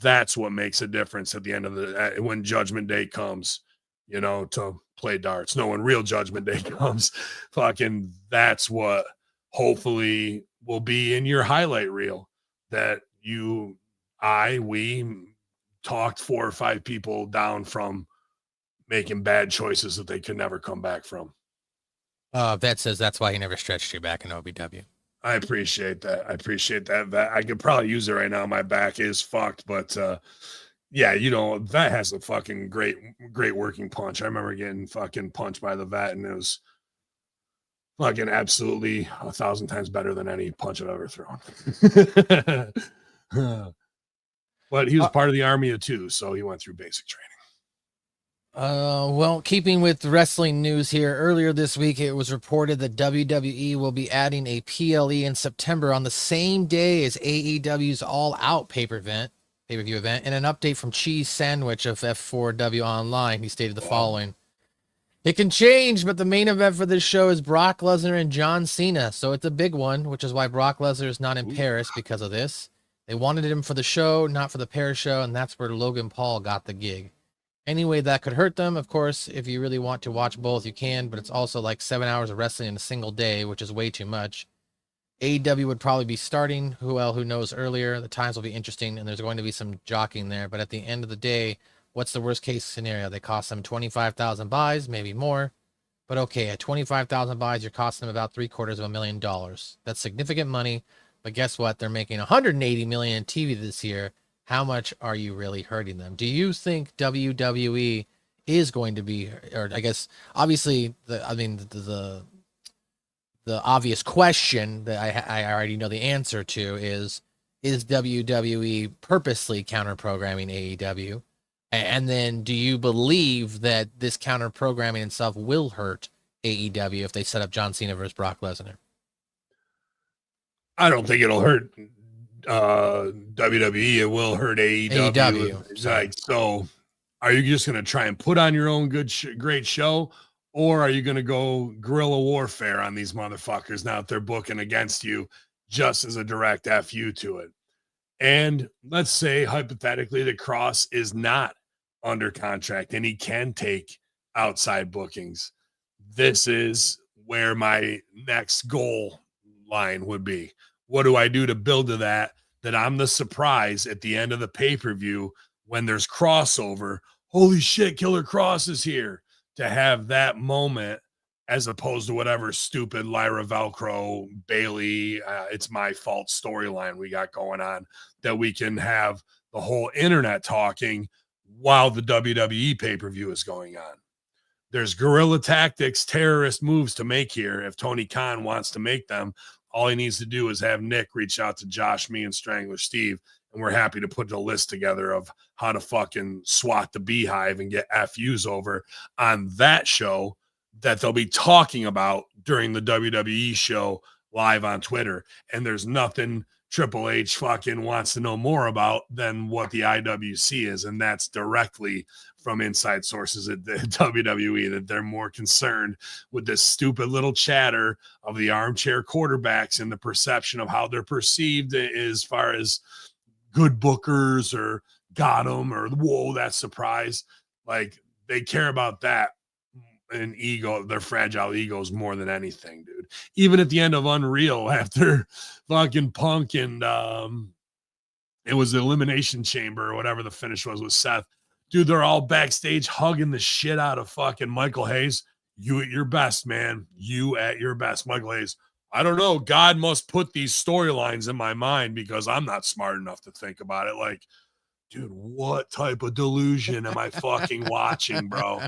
That's what makes a difference at the end of when Judgment Day comes, you know, to play darts. No, when real Judgment Day comes, fucking, that's what hopefully will be in your highlight reel, that we talked 4 or 5 people down from making bad choices that they could never come back from. Vet says that's why he never stretched you back in OVW. I appreciate that. I could probably use it right now. My back is fucked, but yeah, that has a fucking great working punch. I remember getting fucking punched by the vet, and it was fucking absolutely 1,000 times better than any punch I've ever thrown. But he was part of the army too, so he went through basic training. Well, keeping with wrestling news here, earlier this week it was reported that WWE will be adding a PLE in September on the same day as AEW's All Out pay-per-view event. In an update from Cheese Sandwich of F4W Online, he stated the following: "It can change, but the main event for this show is Brock Lesnar and John Cena, so it's a big one, which is why Brock Lesnar is not in Paris because of this. They wanted him for the show, not for the Paris show, and that's where Logan Paul got the gig. Anyway, that could hurt them. Of course, if you really want to watch both, you can, but it's also like 7 hours of wrestling in a single day, which is way too much. AEW would probably be starting, who knows earlier. The times will be interesting, and there's going to be some jockeying there, but at the end of the day, what's the worst case scenario? They cost them 25,000 buys, maybe more. But okay, at 25,000 buys, you're costing them about $750,000. That's significant money, but guess what? They're making $180 million in TV this year. How much are you really hurting them? Do you think WWE is going to be, or I guess, obviously, the obvious question that I already know the answer to is WWE purposely counter-programming AEW? And then do you believe that this counter-programming and stuff will hurt AEW if they set up John Cena versus Brock Lesnar? I don't think it'll hurt WWE. It will hurt AEW. Like, so are you just going to try and put on your own great show, or are you going to go guerrilla warfare on these motherfuckers now that they're booking against you just as a direct FU to it? And let's say hypothetically that Cross is not under contract and he can take outside bookings. This is where my next goal line would be. What do I do to build to that I'm the surprise at the end of the pay-per-view when there's crossover? Holy shit, Killer Cross is here. To have that moment as opposed to whatever stupid Lyra Velcro, Bailey, it's my fault storyline we got going on, that we can have the whole internet talking while the WWE pay-per-view is going on. There's guerrilla tactics, terrorist moves to make here. If Tony Khan wants to make them, all he needs to do is have Nick reach out to Josh, me, and Strangler Steve, and we're happy to put a list together of how to fucking swat the beehive and get FUs over on that show that they'll be talking about during the WWE show live on Twitter. And there's nothing Triple H fucking wants to know more about than what the IWC is, and that's directly from inside sources at the WWE, that they're more concerned with this stupid little chatter of the armchair quarterbacks and the perception of how they're perceived as far as good bookers or got them or whoa, that surprise. Like, they care about that and ego, their fragile egos more than anything, dude. Even at the end of Unreal, after fucking Punk and it was the Elimination Chamber or whatever the finish was with Seth, dude, they're all backstage hugging the shit out of fucking Michael Hayes. You at your best, man. You at your best. Michael Hayes, I don't know. God must put these storylines in my mind because I'm not smart enough to think about it. Like, dude, what type of delusion am I fucking watching, bro?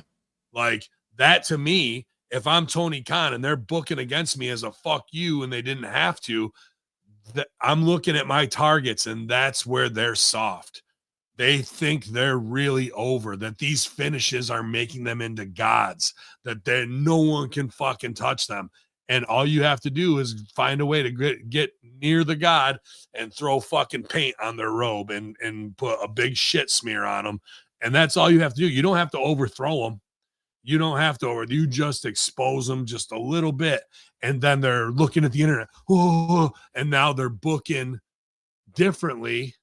Like, that to me, if I'm Tony Khan and they're booking against me as a fuck you and they didn't have to, I'm looking at my targets and that's where they're soft. They think they're really over, that these finishes are making them into gods, that no one can fucking touch them. And all you have to do is find a way to get near the god and throw fucking paint on their robe and put a big shit smear on them. And that's all you have to do. You don't have to overthrow them. You don't have to, you just expose them just a little bit. And then they're looking at the internet. Oh, and now they're booking differently.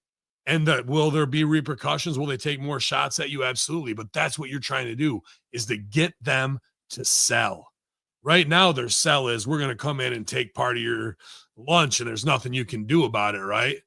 And will there be repercussions? Will they take more shots at you? Absolutely. But that's what you're trying to do, is to get them to sell. Right now, their sell is, we're going to come in and take part of your lunch and there's nothing you can do about it, right?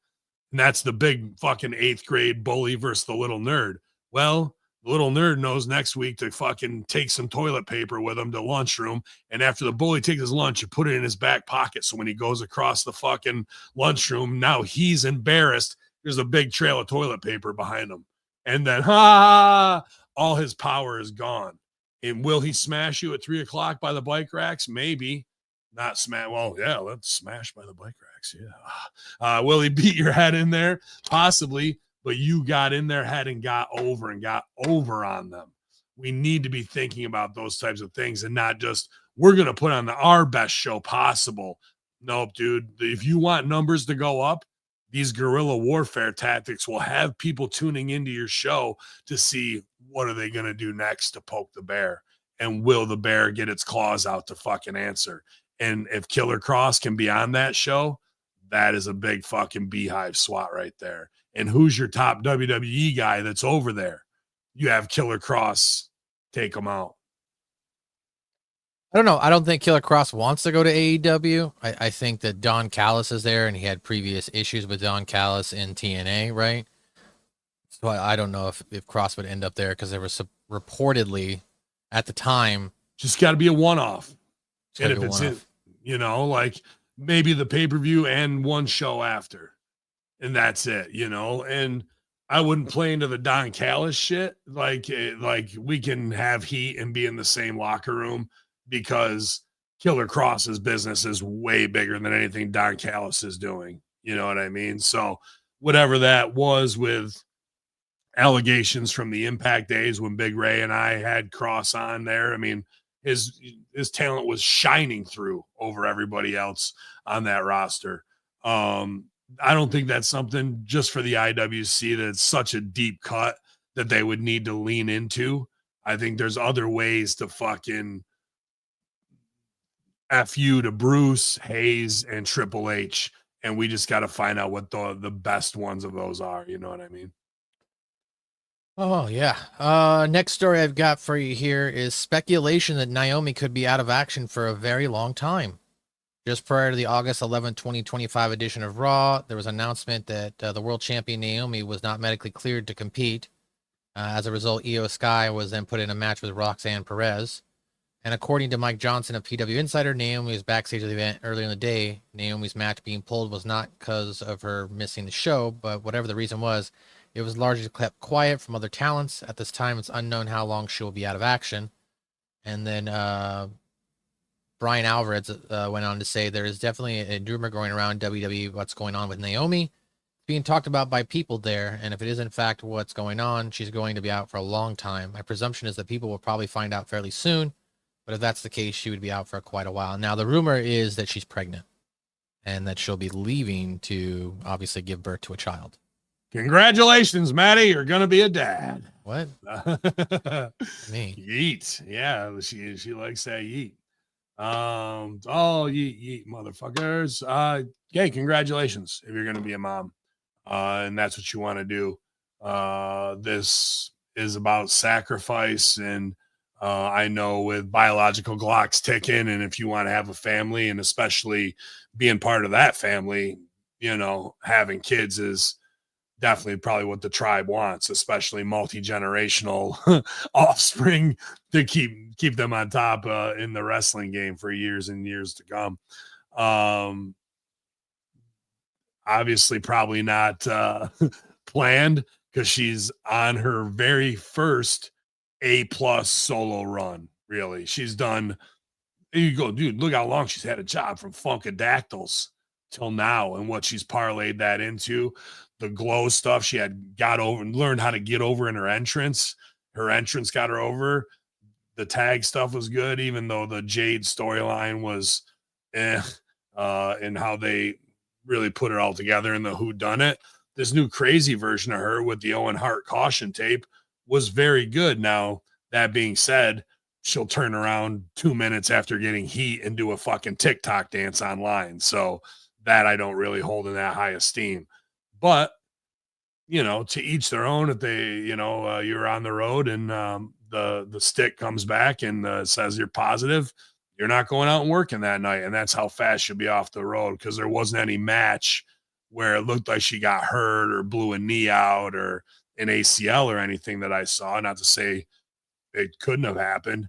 And that's the big fucking 8th grade bully versus the little nerd. Well, The little nerd knows next week to fucking take some toilet paper with him to lunchroom. And after the bully takes his lunch, you put it in his back pocket. So when he goes across the fucking lunchroom, now he's embarrassed. There's a big trail of toilet paper behind him. And then, all his power is gone. And will he smash you at 3 o'clock by the bike racks? Maybe. Not smash. Well, yeah, let's smash by the bike racks. Yeah. Will he beat your head in there? Possibly. But you got in their head and got over on them. We need to be thinking about those types of things and not just, we're going to put on our best show possible. Nope, dude. If you want numbers to go up, these guerrilla warfare tactics will have people tuning into your show to see what are they going to do next to poke the bear, and will the bear get its claws out to fucking answer. And if Killer Cross can be on that show, that is a big fucking beehive SWAT right there. And who's your top WWE guy that's over there? You have Killer Cross take him out. I don't know. I don't think Killer Cross wants to go to AEW. I think that Don Callis is there, and he had previous issues with Don Callis in TNA, right? So I don't know if Cross would end up there, because there was reportedly at the time. Just got to be a one-off. And if it's in, like maybe the pay-per-view and one show after. And that's it, and I wouldn't play into the Don Callis shit. Like we can have heat and be in the same locker room, because Killer Cross's business is way bigger than anything Don Callis is doing. You know what I mean? So whatever that was with allegations from the Impact days when Big Ray and I had Cross on there, I mean, his talent was shining through over everybody else on that roster. I don't think that's something just for the IWC that's such a deep cut that they would need to lean into. I think there's other ways to fucking F you to Bruce, Hayes, and Triple H. And we just got to find out what the best ones of those are. You know what I mean? Oh, yeah. Next story I've got for you here is speculation that Naomi could be out of action for a very long time. Just prior to the August 11, 2025 edition of Raw, there was an announcement that the world champion Naomi was not medically cleared to compete. As a result, Io Sky was then put in a match with Roxanne Perez. And according to Mike Johnson of PW Insider, Naomi was backstage at the event earlier in the day. Naomi's match being pulled was not because of her missing the show, but whatever the reason was, it was largely kept quiet from other talents. At this time, it's unknown how long she will be out of action. And then Brian Alvarez went on to say there is definitely a rumor going around WWE what's going on with Naomi. Being talked about by people there, and if it is in fact what's going on, she's going to be out for a long time. My presumption is that people will probably find out fairly soon, but if that's the case, she would be out for quite a while. Now, the rumor is that she's pregnant and that she'll be leaving to obviously give birth to a child. Congratulations, Maddie. You're going to be a dad. What? Me. Yeet. Yeah, she likes that yeet. Yeet, motherfuckers. Okay, congratulations if you're going to be a mom. And that's what you want to do. This is about sacrifice, and I know with biological clocks ticking, and if you want to have a family, and especially being part of that family, having kids is definitely probably what the tribe wants, especially multi-generational offspring to keep them on top in the wrestling game for years and years to come. Obviously probably not planned, because she's on her very first A+ solo run. Really, she's done. You go, dude, look how long she's had a job, from Funkadactyls till now, and what she's parlayed that into. The glow stuff she had got over and learned how to get over in her entrance. Her entrance got her over. The tag stuff was good, even though the Jade storyline was and how they really put it all together in the whodunit. This new crazy version of her with the Owen Hart caution tape was very good. Now, that being said, she'll turn around 2 minutes after getting heat and do a fucking TikTok dance online. So that I don't really hold in that high esteem. But, to each their own. If they, you're on the road and the stick comes back and says you're positive, you're not going out and working that night. And that's how fast you'll be off the road, because there wasn't any match where it looked like she got hurt or blew a knee out or an ACL or anything that I saw. Not to say it couldn't have happened,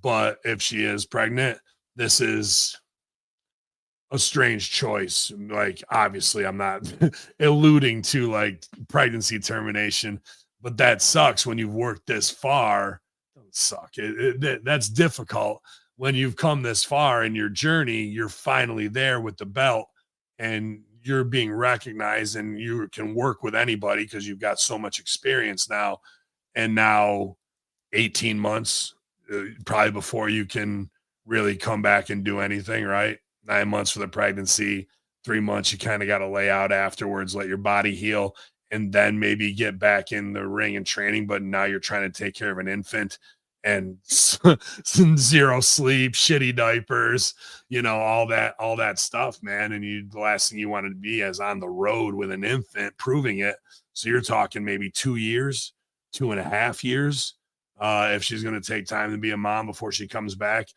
but if she is pregnant, this is a strange choice. Like, obviously, I'm not alluding to like pregnancy termination, but that sucks when you've worked this far. Don't suck. That's difficult when you've come this far in your journey. You're finally there with the belt, and you're being recognized, and you can work with anybody because you've got so much experience now. And now, 18 months, probably before you can really come back and do anything, right? 9 months for the pregnancy, 3 months, you kind of got to lay out afterwards, let your body heal, and then maybe get back in the ring and training. But now you're trying to take care of an infant and zero sleep, shitty diapers, all that stuff, man. And the last thing you want to be is on the road with an infant proving it. So you're talking maybe 2 years, 2.5 years, if she's going to take time to be a mom before she comes back.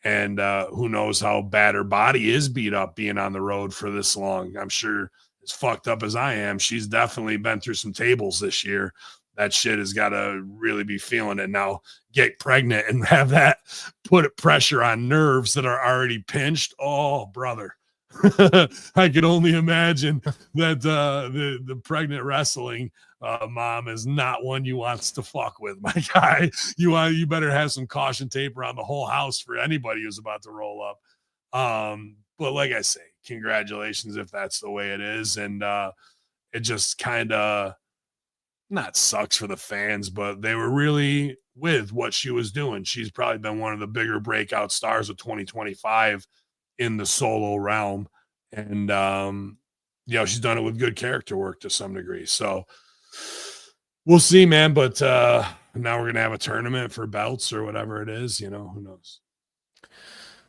And who knows how bad her body is beat up being on the road for this long. I'm sure, as fucked up as I am, she's definitely been through some tables this year. That shit has got to really be feeling it. Now, get pregnant and have that put pressure on nerves that are already pinched. Oh, brother. I could only imagine that the pregnant wrestling mom is not one you wants to fuck with, my guy. You better have some caution tape around the whole house for anybody who's about to roll up. But like I say, congratulations if that's the way it is. And it just kind of not sucks for the fans, but they were really with what she was doing. She's probably been one of the bigger breakout stars of 2025 in the solo realm. And, she's done it with good character work to some degree. So we'll see, man. But now we're going to have a tournament for belts or whatever it is, who knows?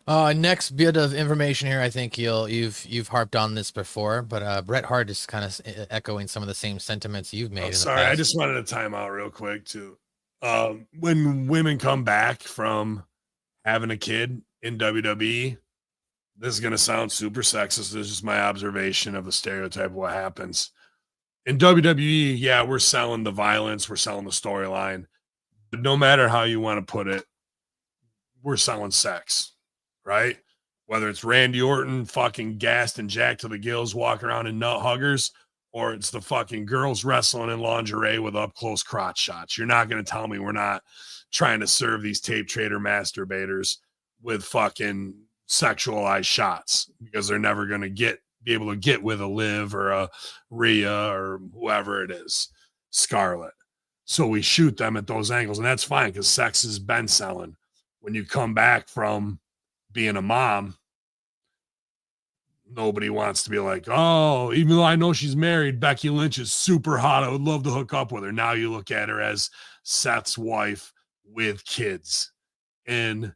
Next bit of information here. I think you've harped on this before, but Bret Hart is kind of echoing some of the same sentiments you've made. Sorry, I just wanted to time out real quick too. When women come back from having a kid in WWE, this is going to sound super sexist. This is just my observation of the stereotype of what happens. In WWE, yeah, we're selling the violence, we're selling the storyline. But no matter how you want to put it, we're selling sex, right? Whether it's Randy Orton fucking gassed and jacked to the gills walking around in nut huggers, or it's the fucking girls wrestling in lingerie with up-close crotch shots. You're not going to tell me we're not trying to serve these tape trader masturbators with fucking sexualized shots, because they're never going to be able to get with a Liv or a Rhea or whoever it is, Scarlett. So we shoot them at those angles, and that's fine because sex has been selling. When you come back from being a mom, nobody wants to be like, oh, even though I know she's married, Becky Lynch is super hot, I would love to hook up with her. Now you look at her as Seth's wife with kids. And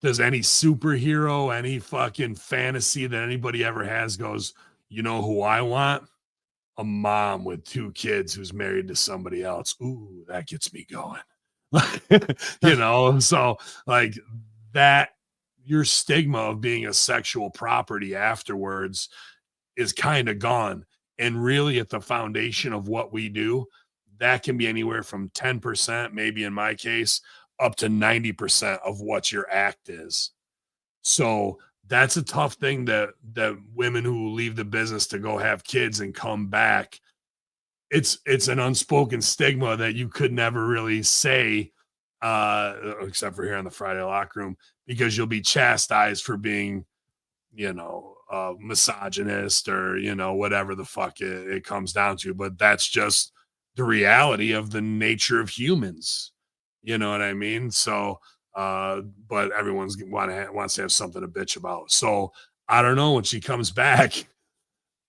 does any superhero, any fucking fantasy that anybody ever has goes, you know who I want? A mom with 2 kids who's married to somebody else. Ooh, that gets me going. So like that, your stigma of being a sexual property afterwards is kind of gone. And really at the foundation of what we do, that can be anywhere from 10%, maybe in my case, up to 90% of what your act is. So that's a tough thing that women who leave the business to go have kids and come back, it's an unspoken stigma that you could never really say, except for here in the Friday locker room, because you'll be chastised for being, misogynist or, whatever the fuck it comes down to. But that's just the reality of the nature of humans. You know what I mean? So, but everyone's wants to have something to bitch about. So I don't know, when she comes back,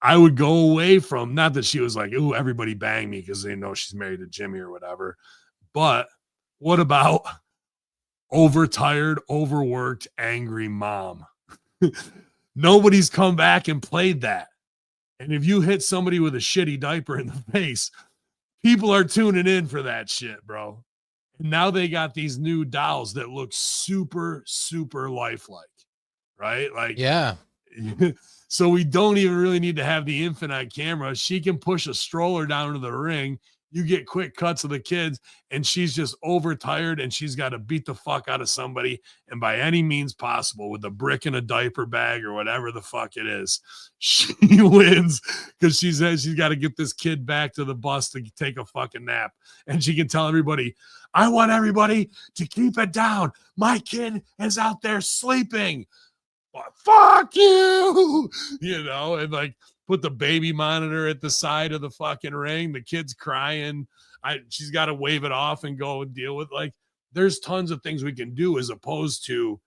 I would go away from, not that she was like, ooh, everybody bang me because they know she's married to Jimmy or whatever. But what about overtired, overworked, angry mom? Nobody's come back and played that. And if you hit somebody with a shitty diaper in the face, people are tuning in for that shit, bro. And now they got these new dolls that look super, super lifelike, right? Like, yeah. So we don't even really need to have the infant on camera. She can push a stroller down to the ring. You get quick cuts of the kids, and she's just overtired, and she's got to beat the fuck out of somebody. And by any means possible, with a brick in a diaper bag or whatever the fuck it is, she wins because she says she's got to get this kid back to the bus to take a fucking nap. And she can tell everybody, I want everybody to keep it down. My kid is out there sleeping. Fuck you, and like put the baby monitor at the side of the fucking ring. The kid's crying. She's got to wave it off and go and deal with, like, there's tons of things we can do as opposed to,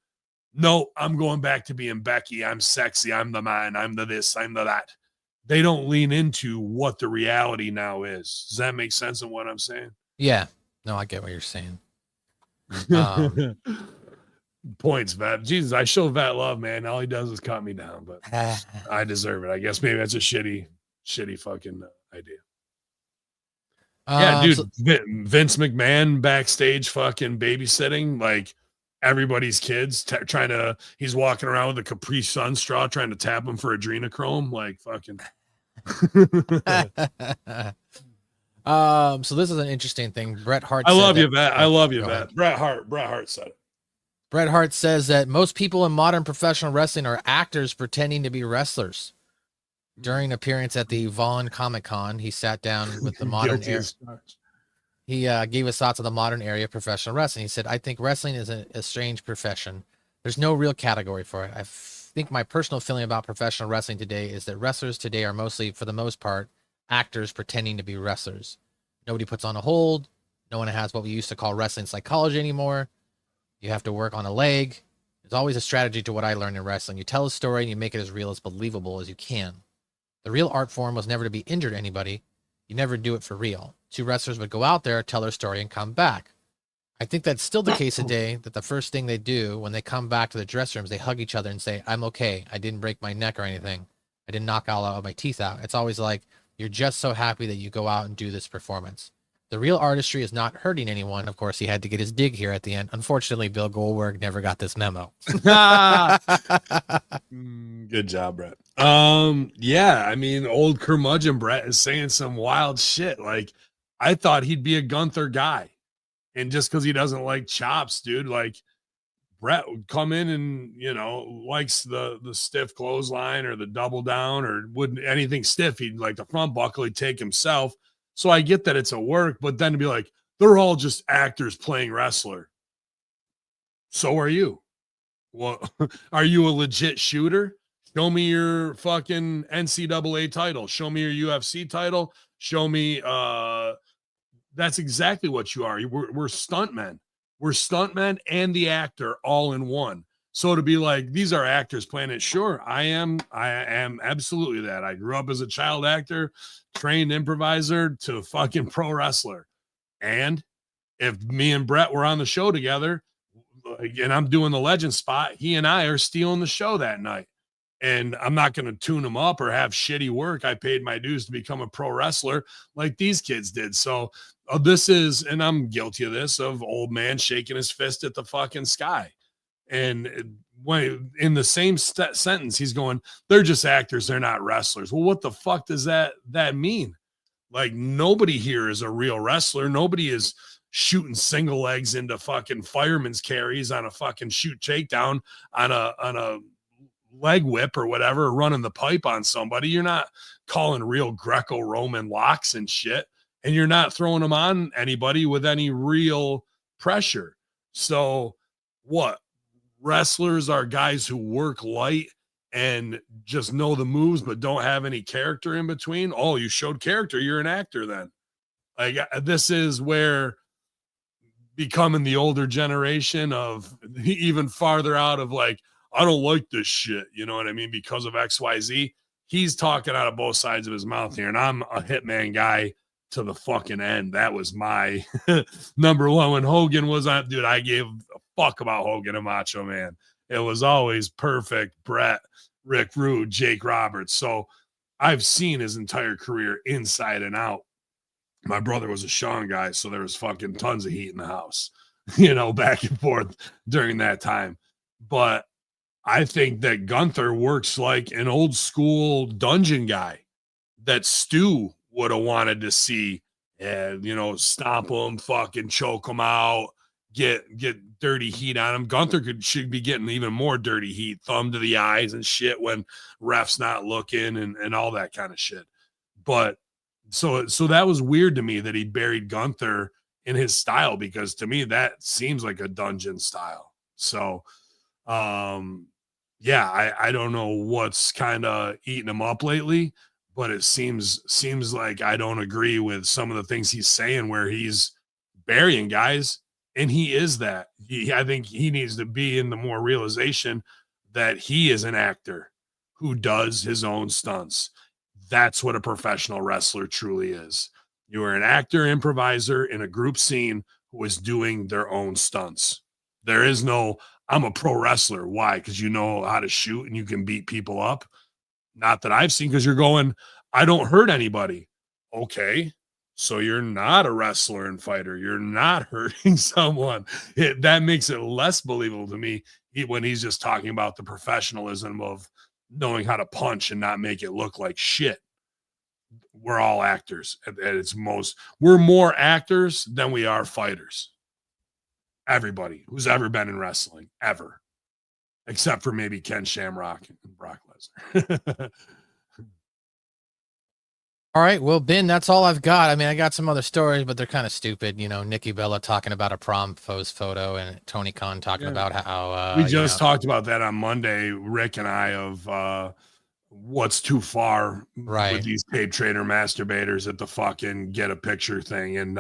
no, I'm going back to being Becky. I'm sexy. I'm the man. I'm the this. I'm the that. They don't lean into what the reality now is. Does that make sense in what I'm saying? Yeah. No, I get what you're saying. Points, Vet. Jesus, I show Vet love, man. All he does is cut me down, but I deserve it. I guess maybe that's a shitty fucking idea. Yeah, dude. So Vince McMahon backstage fucking babysitting like everybody's kids, he's walking around with a Capri Sun straw trying to tap him for adrenochrome, like fucking. So this is an interesting thing. Bret Hart. I love you, Vet. I love you, Vet. Bret Hart said it. Bret Hart says that most people in modern professional wrestling are actors pretending to be wrestlers. During an appearance at the Vaughn Comic-Con, he sat down with the modern era. He gave his thoughts on the modern area of professional wrestling. He said, I think wrestling is a strange profession. There's no real category for it. I think my personal feeling about professional wrestling today is that wrestlers today are mostly, for the most part, actors pretending to be wrestlers. Nobody puts on a hold. No one has what we used to call wrestling psychology anymore. You have to work on a leg. There's always a strategy to what I learned in wrestling. You tell a story and you make it as real, as believable as you can. The real art form was never to be injured anybody. You never do it for real. Two wrestlers would go out there, tell their story, and come back. I think that's still the case today, that the first thing they do when they come back to the dressing rooms, they hug each other and say, I'm okay. I didn't break my neck or anything. I didn't knock all of my teeth out. It's always like, you're just so happy that you go out and do this performance. The real artistry is not hurting anyone. Of course, he had to get his dig here at the end. Unfortunately, Bill Goldberg never got this memo. Good job, Brett. Yeah, I mean, old curmudgeon Brett is saying some wild shit. Like, I thought he'd be a Gunther guy. And just because he doesn't like chops, dude, like, Brett would come in and, likes the stiff clothesline or the double down or wouldn't anything stiff. He'd like the front buckle he'd take himself. So I get that it's a work, but then to be like, they're all just actors playing wrestler. So are you. Well, are you a legit shooter? Show me your fucking NCAA title. Show me your UFC title. Show me. That's exactly what you are. We're stuntmen. We're stuntmen and the actor all in one. So to be like, these are actors playing it. Sure, I am absolutely that. I grew up as a child actor, trained improviser to fucking pro wrestler. And if me and Brett were on the show together and I'm doing the legend spot, he and I are stealing the show that night. And I'm not going to tune him up or have shitty work. I paid my dues to become a pro wrestler like these kids did. So this is, and I'm guilty of this, of old man shaking his fist at the fucking sky. And when in the same sentence, he's going, they're just actors. They're not wrestlers. Well, what the fuck does that mean? Like, nobody here is a real wrestler. Nobody is shooting single legs into fucking fireman's carries on a fucking shoot takedown on a leg whip or whatever, or running the pipe on somebody. You're not calling real Greco-Roman locks and shit. And you're not throwing them on anybody with any real pressure. So what? Wrestlers are guys who work light and just know the moves, but don't have any character in between. Oh, you showed character. You're an actor then. Like, this is where becoming the older generation of even farther out of like, I don't like this shit. You know what I mean? Because of XYZ. He's talking out of both sides of his mouth here. And I'm a hitman guy to the fucking end. That was my number one. When Hogan was on, dude, I gave a fuck about Hogan and Macho Man. It was always perfect. Brett, Rick Rude, Jake Roberts. So I've seen his entire career inside and out. My brother was a Sean guy, so there was fucking tons of heat in the house, back and forth during that time. But I think that Gunther works like an old school dungeon guy that Stu would have wanted to see, and stomp him, fucking choke him out, get dirty heat on him. Gunther should be getting even more dirty heat, thumb to the eyes and shit when refs not looking and all that kind of shit. But so that was weird to me that he buried Gunther in his style, because to me that seems like a dungeon style. So yeah, I don't know what's kind of eating him up lately, but it seems like I don't agree with some of the things he's saying where he's burying guys, and he is that. I think he needs to be in the more realization that he is an actor who does his own stunts. That's what a professional wrestler truly is. You are an actor, improviser in a group scene who is doing their own stunts. There is no, I'm a pro wrestler. Why? Because you know how to shoot and you can beat people up. Not that I've seen, because you're going, I don't hurt anybody. Okay. So you're not a wrestler and fighter. You're not hurting someone. That makes it less believable to me when he's just talking about the professionalism of knowing how to punch and not make it look like shit. We're all actors at its most. We're more actors than we are fighters. Everybody who's ever been in wrestling, ever. Except for maybe Ken Shamrock and Brock Lesnar. All right, well, Ben, that's all I've got. I mean, I got some other stories, but they're kind of stupid. Nikki Bella talking about a prom pose photo, and Tony Khan talking about how we just talked about that on Monday, Rick and I, of what's too far with these tape trader masturbators at the fucking get a picture thing. And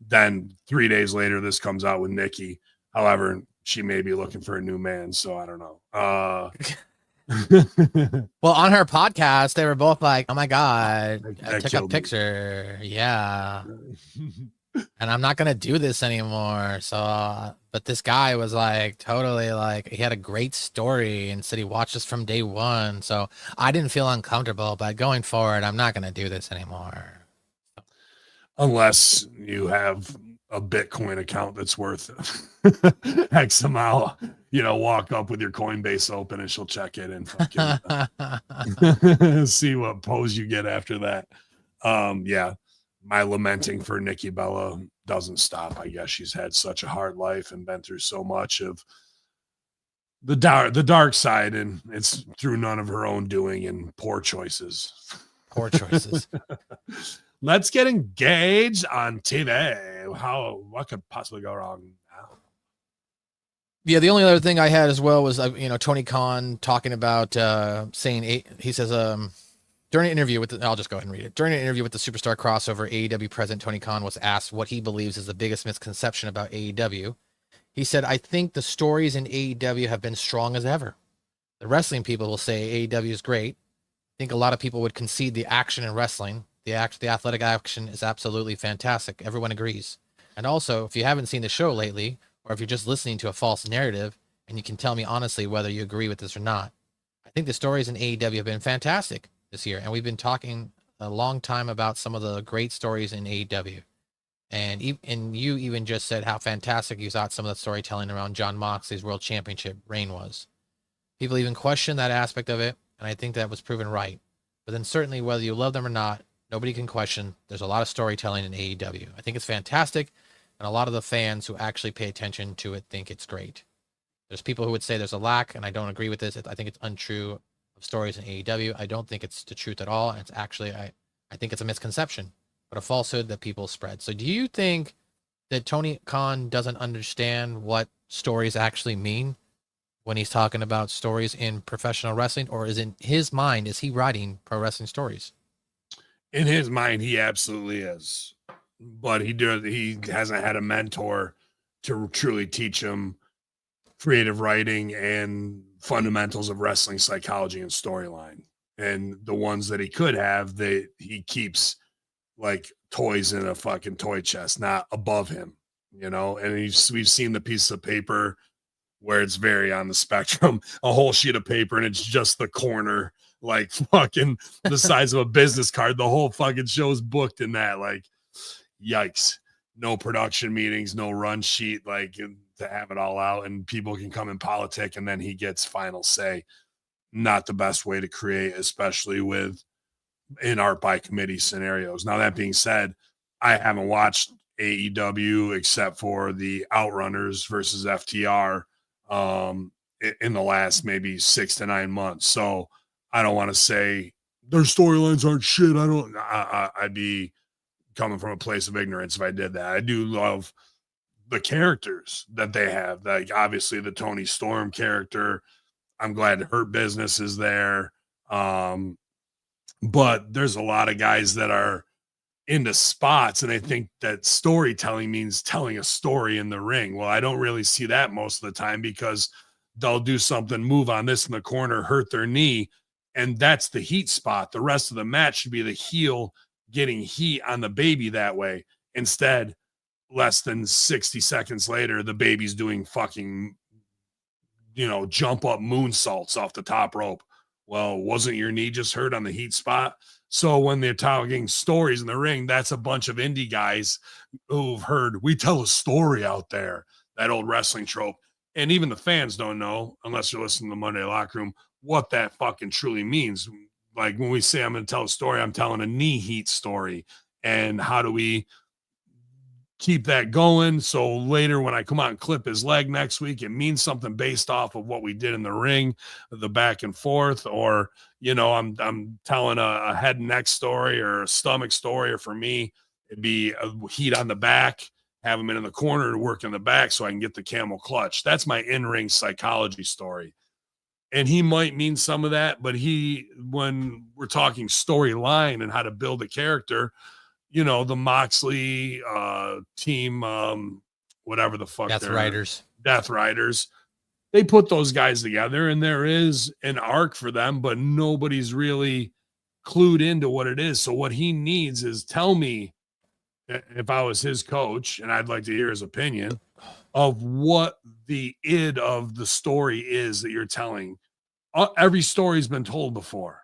then 3 days later, this comes out with Nikki. However, she may be looking for a new man, so I don't know. Well, on her podcast, they were both like, "Oh my god, I took a picture." Yeah. And I'm not gonna do this anymore. So, but this guy was like totally like, he had a great story and said he watched us from day one. So I didn't feel uncomfortable, but going forward, I'm not gonna do this anymore. Unless you have a Bitcoin account that's worth X amount, walk up with your Coinbase open and she'll check it and fucking see what pose you get after that. Yeah, my lamenting for Nikki Bella doesn't stop. I guess she's had such a hard life and been through so much of the dark side, and it's through none of her own doing and poor choices. Poor choices. Let's get engaged on TV. What could possibly go wrong now? Yeah, the only other thing I had as well was, Tony Khan talking about saying, he says, during an interview with I'll just go ahead and read it. During an interview with the Superstar Crossover, AEW president Tony Khan was asked what he believes is the biggest misconception about AEW. He said, "I think the stories in AEW have been strong as ever. The wrestling people will say AEW is great. I think a lot of people would concede the action in wrestling. The athletic action is absolutely fantastic. Everyone agrees. And also, if you haven't seen the show lately, or if you're just listening to a false narrative, and you can tell me honestly whether you agree with this or not, I think the stories in AEW have been fantastic this year. And we've been talking a long time about some of the great stories in AEW. And you even just said how fantastic you thought some of the storytelling around Jon Moxley's World Championship reign was. People even question that aspect of it, and I think that was proven right. But then certainly, whether you love them or not, nobody can question there's a lot of storytelling in AEW. I think it's fantastic, and a lot of the fans who actually pay attention to it think it's great. There's people who would say there's a lack, and I don't agree with this. I think it's untrue of stories in AEW. I don't think it's the truth at all, and it's actually, I think it's a misconception, but a falsehood that people spread. So do you think that Tony Khan doesn't understand what stories actually mean when he's talking about stories in professional wrestling, or is in his mind, is he writing pro wrestling stories? In his mind, he absolutely is, but he hasn't had a mentor to truly teach him creative writing and fundamentals of wrestling psychology and storyline. And the ones that he could have, he keeps like toys in a fucking toy chest, not above him, And we've seen the piece of paper where it's very on the spectrum, a whole sheet of paper, and it's just the corner, like fucking the size of a business card. The whole fucking show's booked in that. Like, yikes. No production meetings, no run sheet. Like, to have it all out and people can come and politic and then he gets final say. Not the best way to create, especially with in art by committee scenarios. Now, that being said, I haven't watched AEW except for the Outrunners versus FTR in the last maybe 6 to 9 months. So I don't want to say their storylines aren't shit. I'd be coming from a place of ignorance if I did that. I do love the characters that they have. Like obviously the Tony Storm character. I'm glad Hurt Business is there. But there's a lot of guys that are into spots and they think that storytelling means telling a story in the ring. Well, I don't really see that most of the time because they'll do something, move on this in the corner, hurt their knee, and that's the heat spot. The rest of the match should be the heel getting heat on the baby that way. Instead, less than 60 seconds later, the baby's doing fucking, jump up moonsaults off the top rope. Well, wasn't your knee just hurt on the heat spot? So when they're telling stories in the ring, that's a bunch of indie guys who've heard, we tell a story out there, that old wrestling trope. And even the fans don't know, unless you're listening to Monday Locker Room, what that fucking truly means. Like when we say I'm going to tell a story, I'm telling a knee heat story. And how do we keep that going? So later when I come out and clip his leg next week, it means something based off of what we did in the ring, the back and forth, or, I'm telling a head and neck story or a stomach story, or for me, it'd be a heat on the back, have him in the corner to work in the back so I can get the camel clutch. That's my in-ring psychology story. And he might mean some of that, but when we're talking storyline and how to build a character, the Moxley team, whatever the fuck. Death Riders. They put those guys together and there is an arc for them, but nobody's really clued into what it is. So what he needs is tell me, if I was his coach, and I'd like to hear his opinion of what the id of the story is that you're telling. Every story's been told before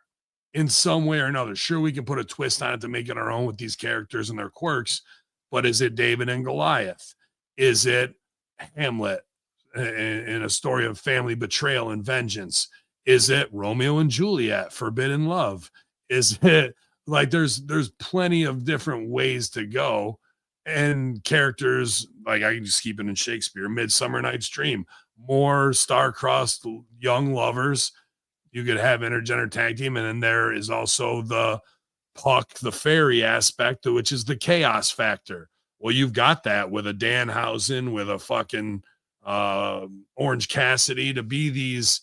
in some way or another. Sure, we can put a twist on it to make it our own with these characters and their quirks, but is it David and Goliath? Is it Hamlet in a story of family betrayal and vengeance? Is it Romeo and Juliet, forbidden love? Is it like there's plenty of different ways to go, and characters like I can just keep it in Shakespeare, Midsummer Night's Dream, more star-crossed young lovers. You could have intergender tag team, and then there is also the Puck, the fairy aspect, which is the chaos factor. Well, you've got that with a Danhausen, with a fucking Orange Cassidy, to be these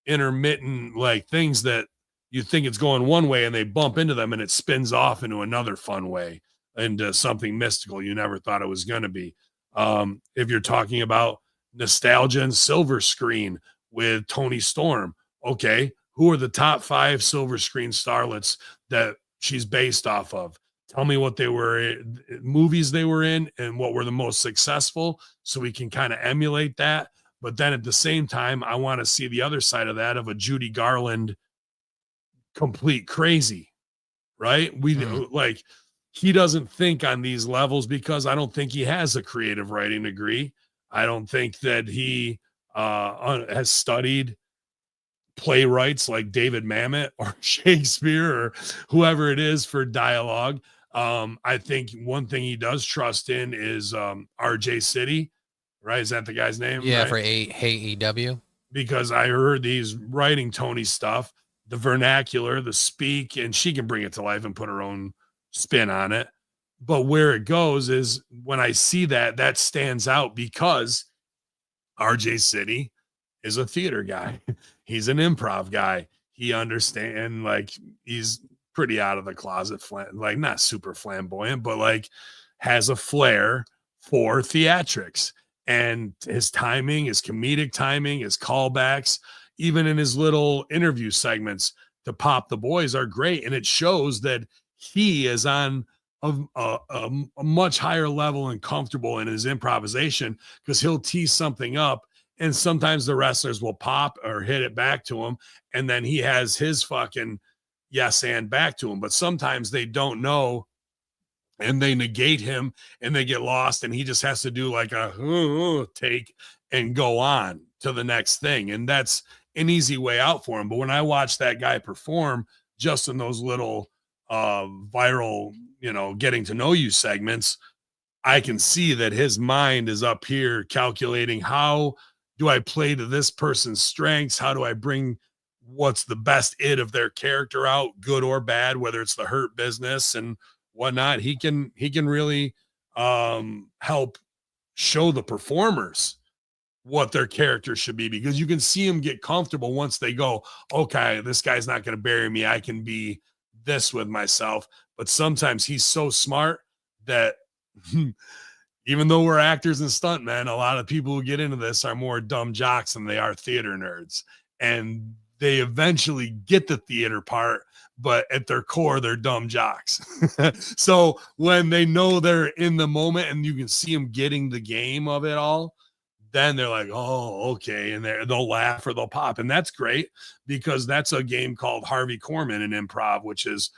intermittent like things that you think it's going one way and they bump into them and it spins off into another fun way, into something mystical you never thought it was going to be. If you're talking about nostalgia and silver screen with Tony Storm, okay, who are the top 5 silver screen starlets that she's based off of? Tell me what they were, movies they were in, and what were the most successful, so we can kind of emulate that. But then at the same time, I want to see the other side of that, of a Judy Garland complete crazy, right? Like, he doesn't think on these levels because I don't think he has a creative writing degree. I don't think that he has studied playwrights like David Mamet or Shakespeare or whoever it is for dialogue. I think one thing he does trust in is RJ City, right? Is that the guy's name? Yeah, right? for AEW. Because I heard he's writing Tony stuff, the vernacular, the speak, and she can bring it to life and put her own spin on it. But where it goes is when I see that stands out, because RJ City is a theater guy. He's an improv guy. He understands, like, he's pretty out of the closet, like not super flamboyant, but like has a flair for theatrics, and his timing, his comedic timing, his callbacks, even in his little interview segments to pop the boys, are great. And it shows that he is on a much higher level and comfortable in his improvisation, because he'll tease something up and sometimes the wrestlers will pop or hit it back to him, and then he has his fucking yes and back to him. But sometimes they don't know and they negate him and they get lost, and he just has to do like a take and go on to the next thing. And that's an easy way out for him. But when I watch that guy perform just in those little viral, getting to know you segments, I can see that his mind is up here calculating, how do I play to this person's strengths? How do I bring what's the best of their character out, good or bad, whether it's the Hurt Business and whatnot. He can really help show the performers what their character should be, because you can see them get comfortable once they go, okay, this guy's not going to bury me. I can be this with myself. But sometimes he's so smart that even though we're actors and stuntmen, a lot of people who get into this are more dumb jocks than they are theater nerds. And they eventually get the theater part, but at their core, they're dumb jocks. So when they know they're in the moment and you can see them getting the game of it all, then they're like, oh, okay. And they'll laugh or they'll pop. And that's great, because that's a game called Harvey Korman in improv, which is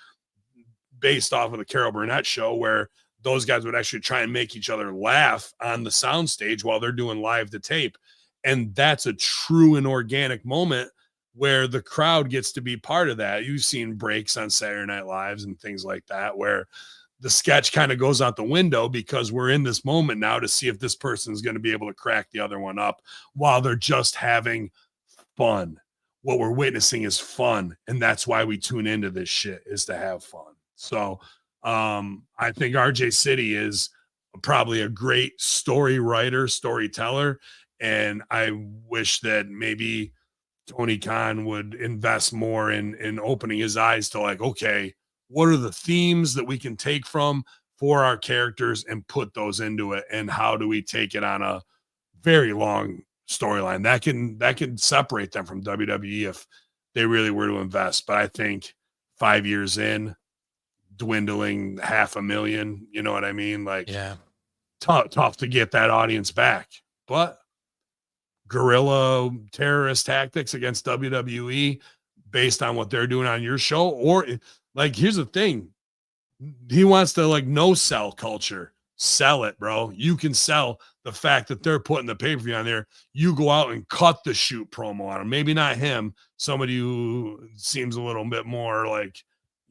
based off of the Carol Burnett show, where those guys would actually try and make each other laugh on the soundstage while they're doing live to tape. And that's a true and organic moment where the crowd gets to be part of that. You've seen breaks on Saturday Night Lives and things like that, where the sketch kind of goes out the window because we're in this moment now to see if this person's going to be able to crack the other one up while they're just having fun. What we're witnessing is fun. And that's why we tune into this shit, is to have fun. So I think RJ City is probably a great story writer, storyteller. And I wish that maybe Tony Khan would invest more in opening his eyes to, like, okay, what are the themes that we can take from for our characters and put those into it? And how do we take it on a very long storyline that can separate them from WWE if they really were to invest? But I think 5 years in, dwindling 500,000, you know what I mean? Like, yeah, tough to get that audience back. But guerrilla terrorist tactics against WWE based on what they're doing on your show, or like, here's the thing, he wants to, like, no sell culture. Sell it, bro. You can sell the fact that they're putting the pay-per-view on there. You go out and cut the shoot promo on him. Maybe not him, somebody who seems a little bit more like,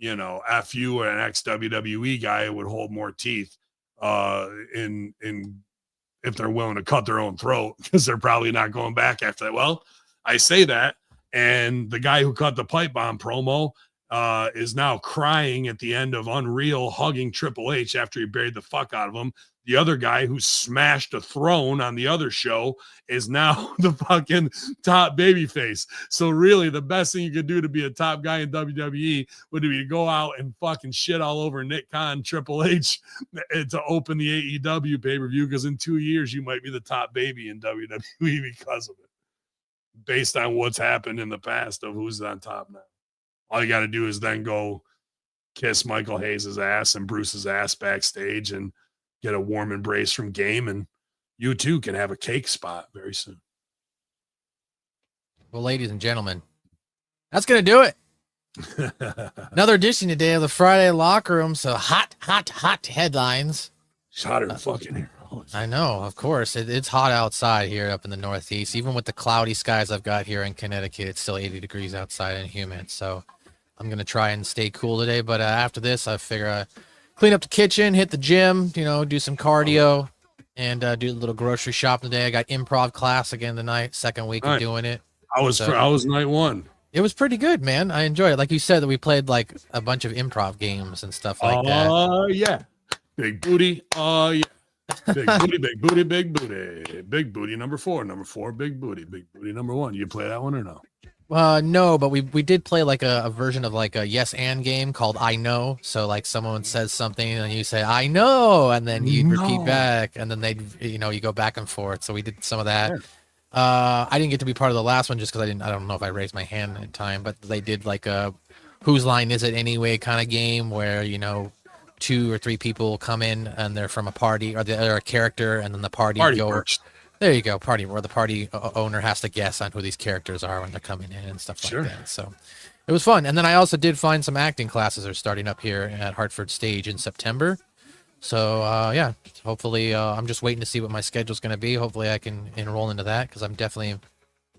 F you, an ex-WWE guy who would hold more teeth in if they're willing to cut their own throat, because they're probably not going back after that. Well, I say that, and the guy who cut the pipe bomb promo is now crying at the end of Unreal, hugging Triple H after he buried the fuck out of him. The other guy who smashed a throne on the other show is now the fucking top babyface. So really, the best thing you could do to be a top guy in WWE would be to go out and fucking shit all over Nick Khan, Triple H, to open the AEW pay-per-view, because in 2 years you might be the top baby in WWE because of it, based on what's happened in the past of who's on top now. All you got to do is then go kiss Michael Hayes' ass and Bruce's ass backstage and get a warm embrace from Game, and you too can have a cake spot very soon. Well, ladies and gentlemen, that's going to do it. Another edition today of the Friday Locker Room. So hot headlines. It's hotter than fucking here. I know, of course. It's hot outside here up in the Northeast. Even with the cloudy skies I've got here in Connecticut, it's still 80 degrees outside and humid. So I'm going to try and stay cool today. But after this, I figure clean up the kitchen, hit the gym, do some cardio, and do a little grocery shopping today. I got improv class again tonight, second week of doing it. I was night one. It was pretty good, man. I enjoyed it. Like you said, that we played like a bunch of improv games and stuff like that. Oh, yeah. Big booty. Oh, yeah. Big booty, big booty, big booty. Big booty number 4. Number 4, big booty. Big booty number 1. You play that one or no? No, but we did play like a version of like a yes and game called I Know. So like someone says something and you say I know, and then you repeat back, and then you go back and forth. So we did some of that. Sure. I didn't get to be part of the last one just because I don't know if I raised my hand in time, but they did like a whose line is it anyway kind of game where 2 or 3 people come in and they're from a party, or they're a character, and then the party works. There you go, party, where the party owner has to guess on who these characters are when they're coming in and stuff like that. So it was fun. And then I also did find some acting classes are starting up here at Hartford Stage in September. So yeah, hopefully I'm just waiting to see what my schedule's going to be. Hopefully I can enroll into that because I'm definitely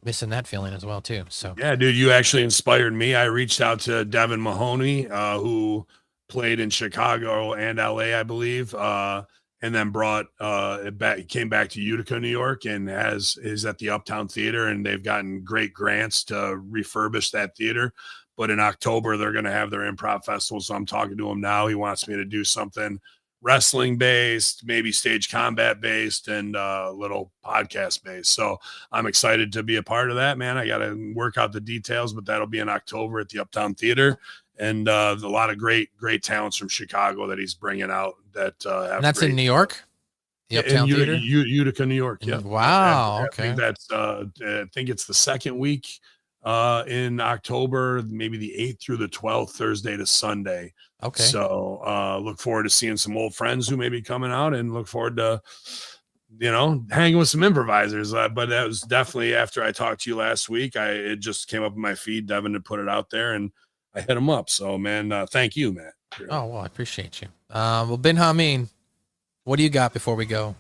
missing that feeling as well too. So yeah, dude, you actually inspired me. I reached out to Devin Mahoney, who played in Chicago and LA, I believe, and then brought it back, came back to Utica, New York, and is at the Uptown Theater, and they've gotten great grants to refurbish that theater. But in October, they're going to have their improv festival. So I'm talking to him now. He wants me to do something wrestling based, maybe stage combat based, and a little podcast based. So I'm excited to be a part of that, man. I got to work out the details, but that'll be in October at the Uptown Theater. And a lot of great talents from Chicago that he's bringing out. That and that's in New York, the Uptown Theater, Utica, New York. Yeah. Wow. Okay. That's I think it's the second week in October, maybe the 8th through the 12th, Thursday to Sunday. Okay. So look forward to seeing some old friends who may be coming out, and look forward to, hanging with some improvisers. But that was definitely after I talked to you last week. It just came up in my feed. Devin had put it out there, and I hit him up. So, man, thank you, Matt. Oh, well, I appreciate you. Well, Ben Hameen, what do you got before we go?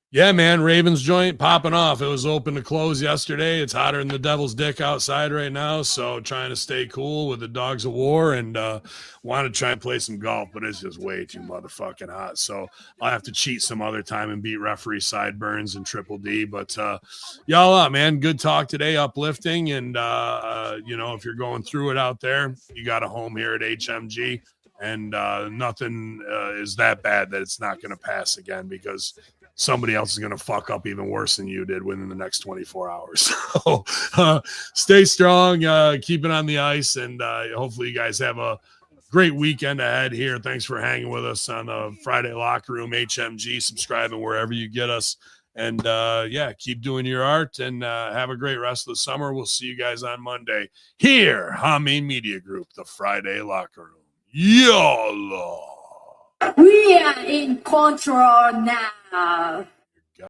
Yeah, man, Ravens joint popping off. It was open to close yesterday. It's hotter than the devil's dick outside right now, so trying to stay cool with the dogs of war, and want to try and play some golf, but it's just way too motherfucking hot. So I'll have to cheat some other time and beat referee sideburns and Triple D. But y'all up, man. Good talk today, uplifting, and if you're going through it out there, you got a home here at HMG, and nothing is that bad that it's not going to pass again, because somebody else is going to fuck up even worse than you did within the next 24 hours. So stay strong, keep it on the ice, and hopefully you guys have a great weekend ahead here. Thanks for hanging with us on the Friday Locker Room, HMG, subscribing wherever you get us. And keep doing your art, and have a great rest of the summer. We'll see you guys on Monday here, Hameen Media Group, the Friday Locker Room. YOLO! We are in control now.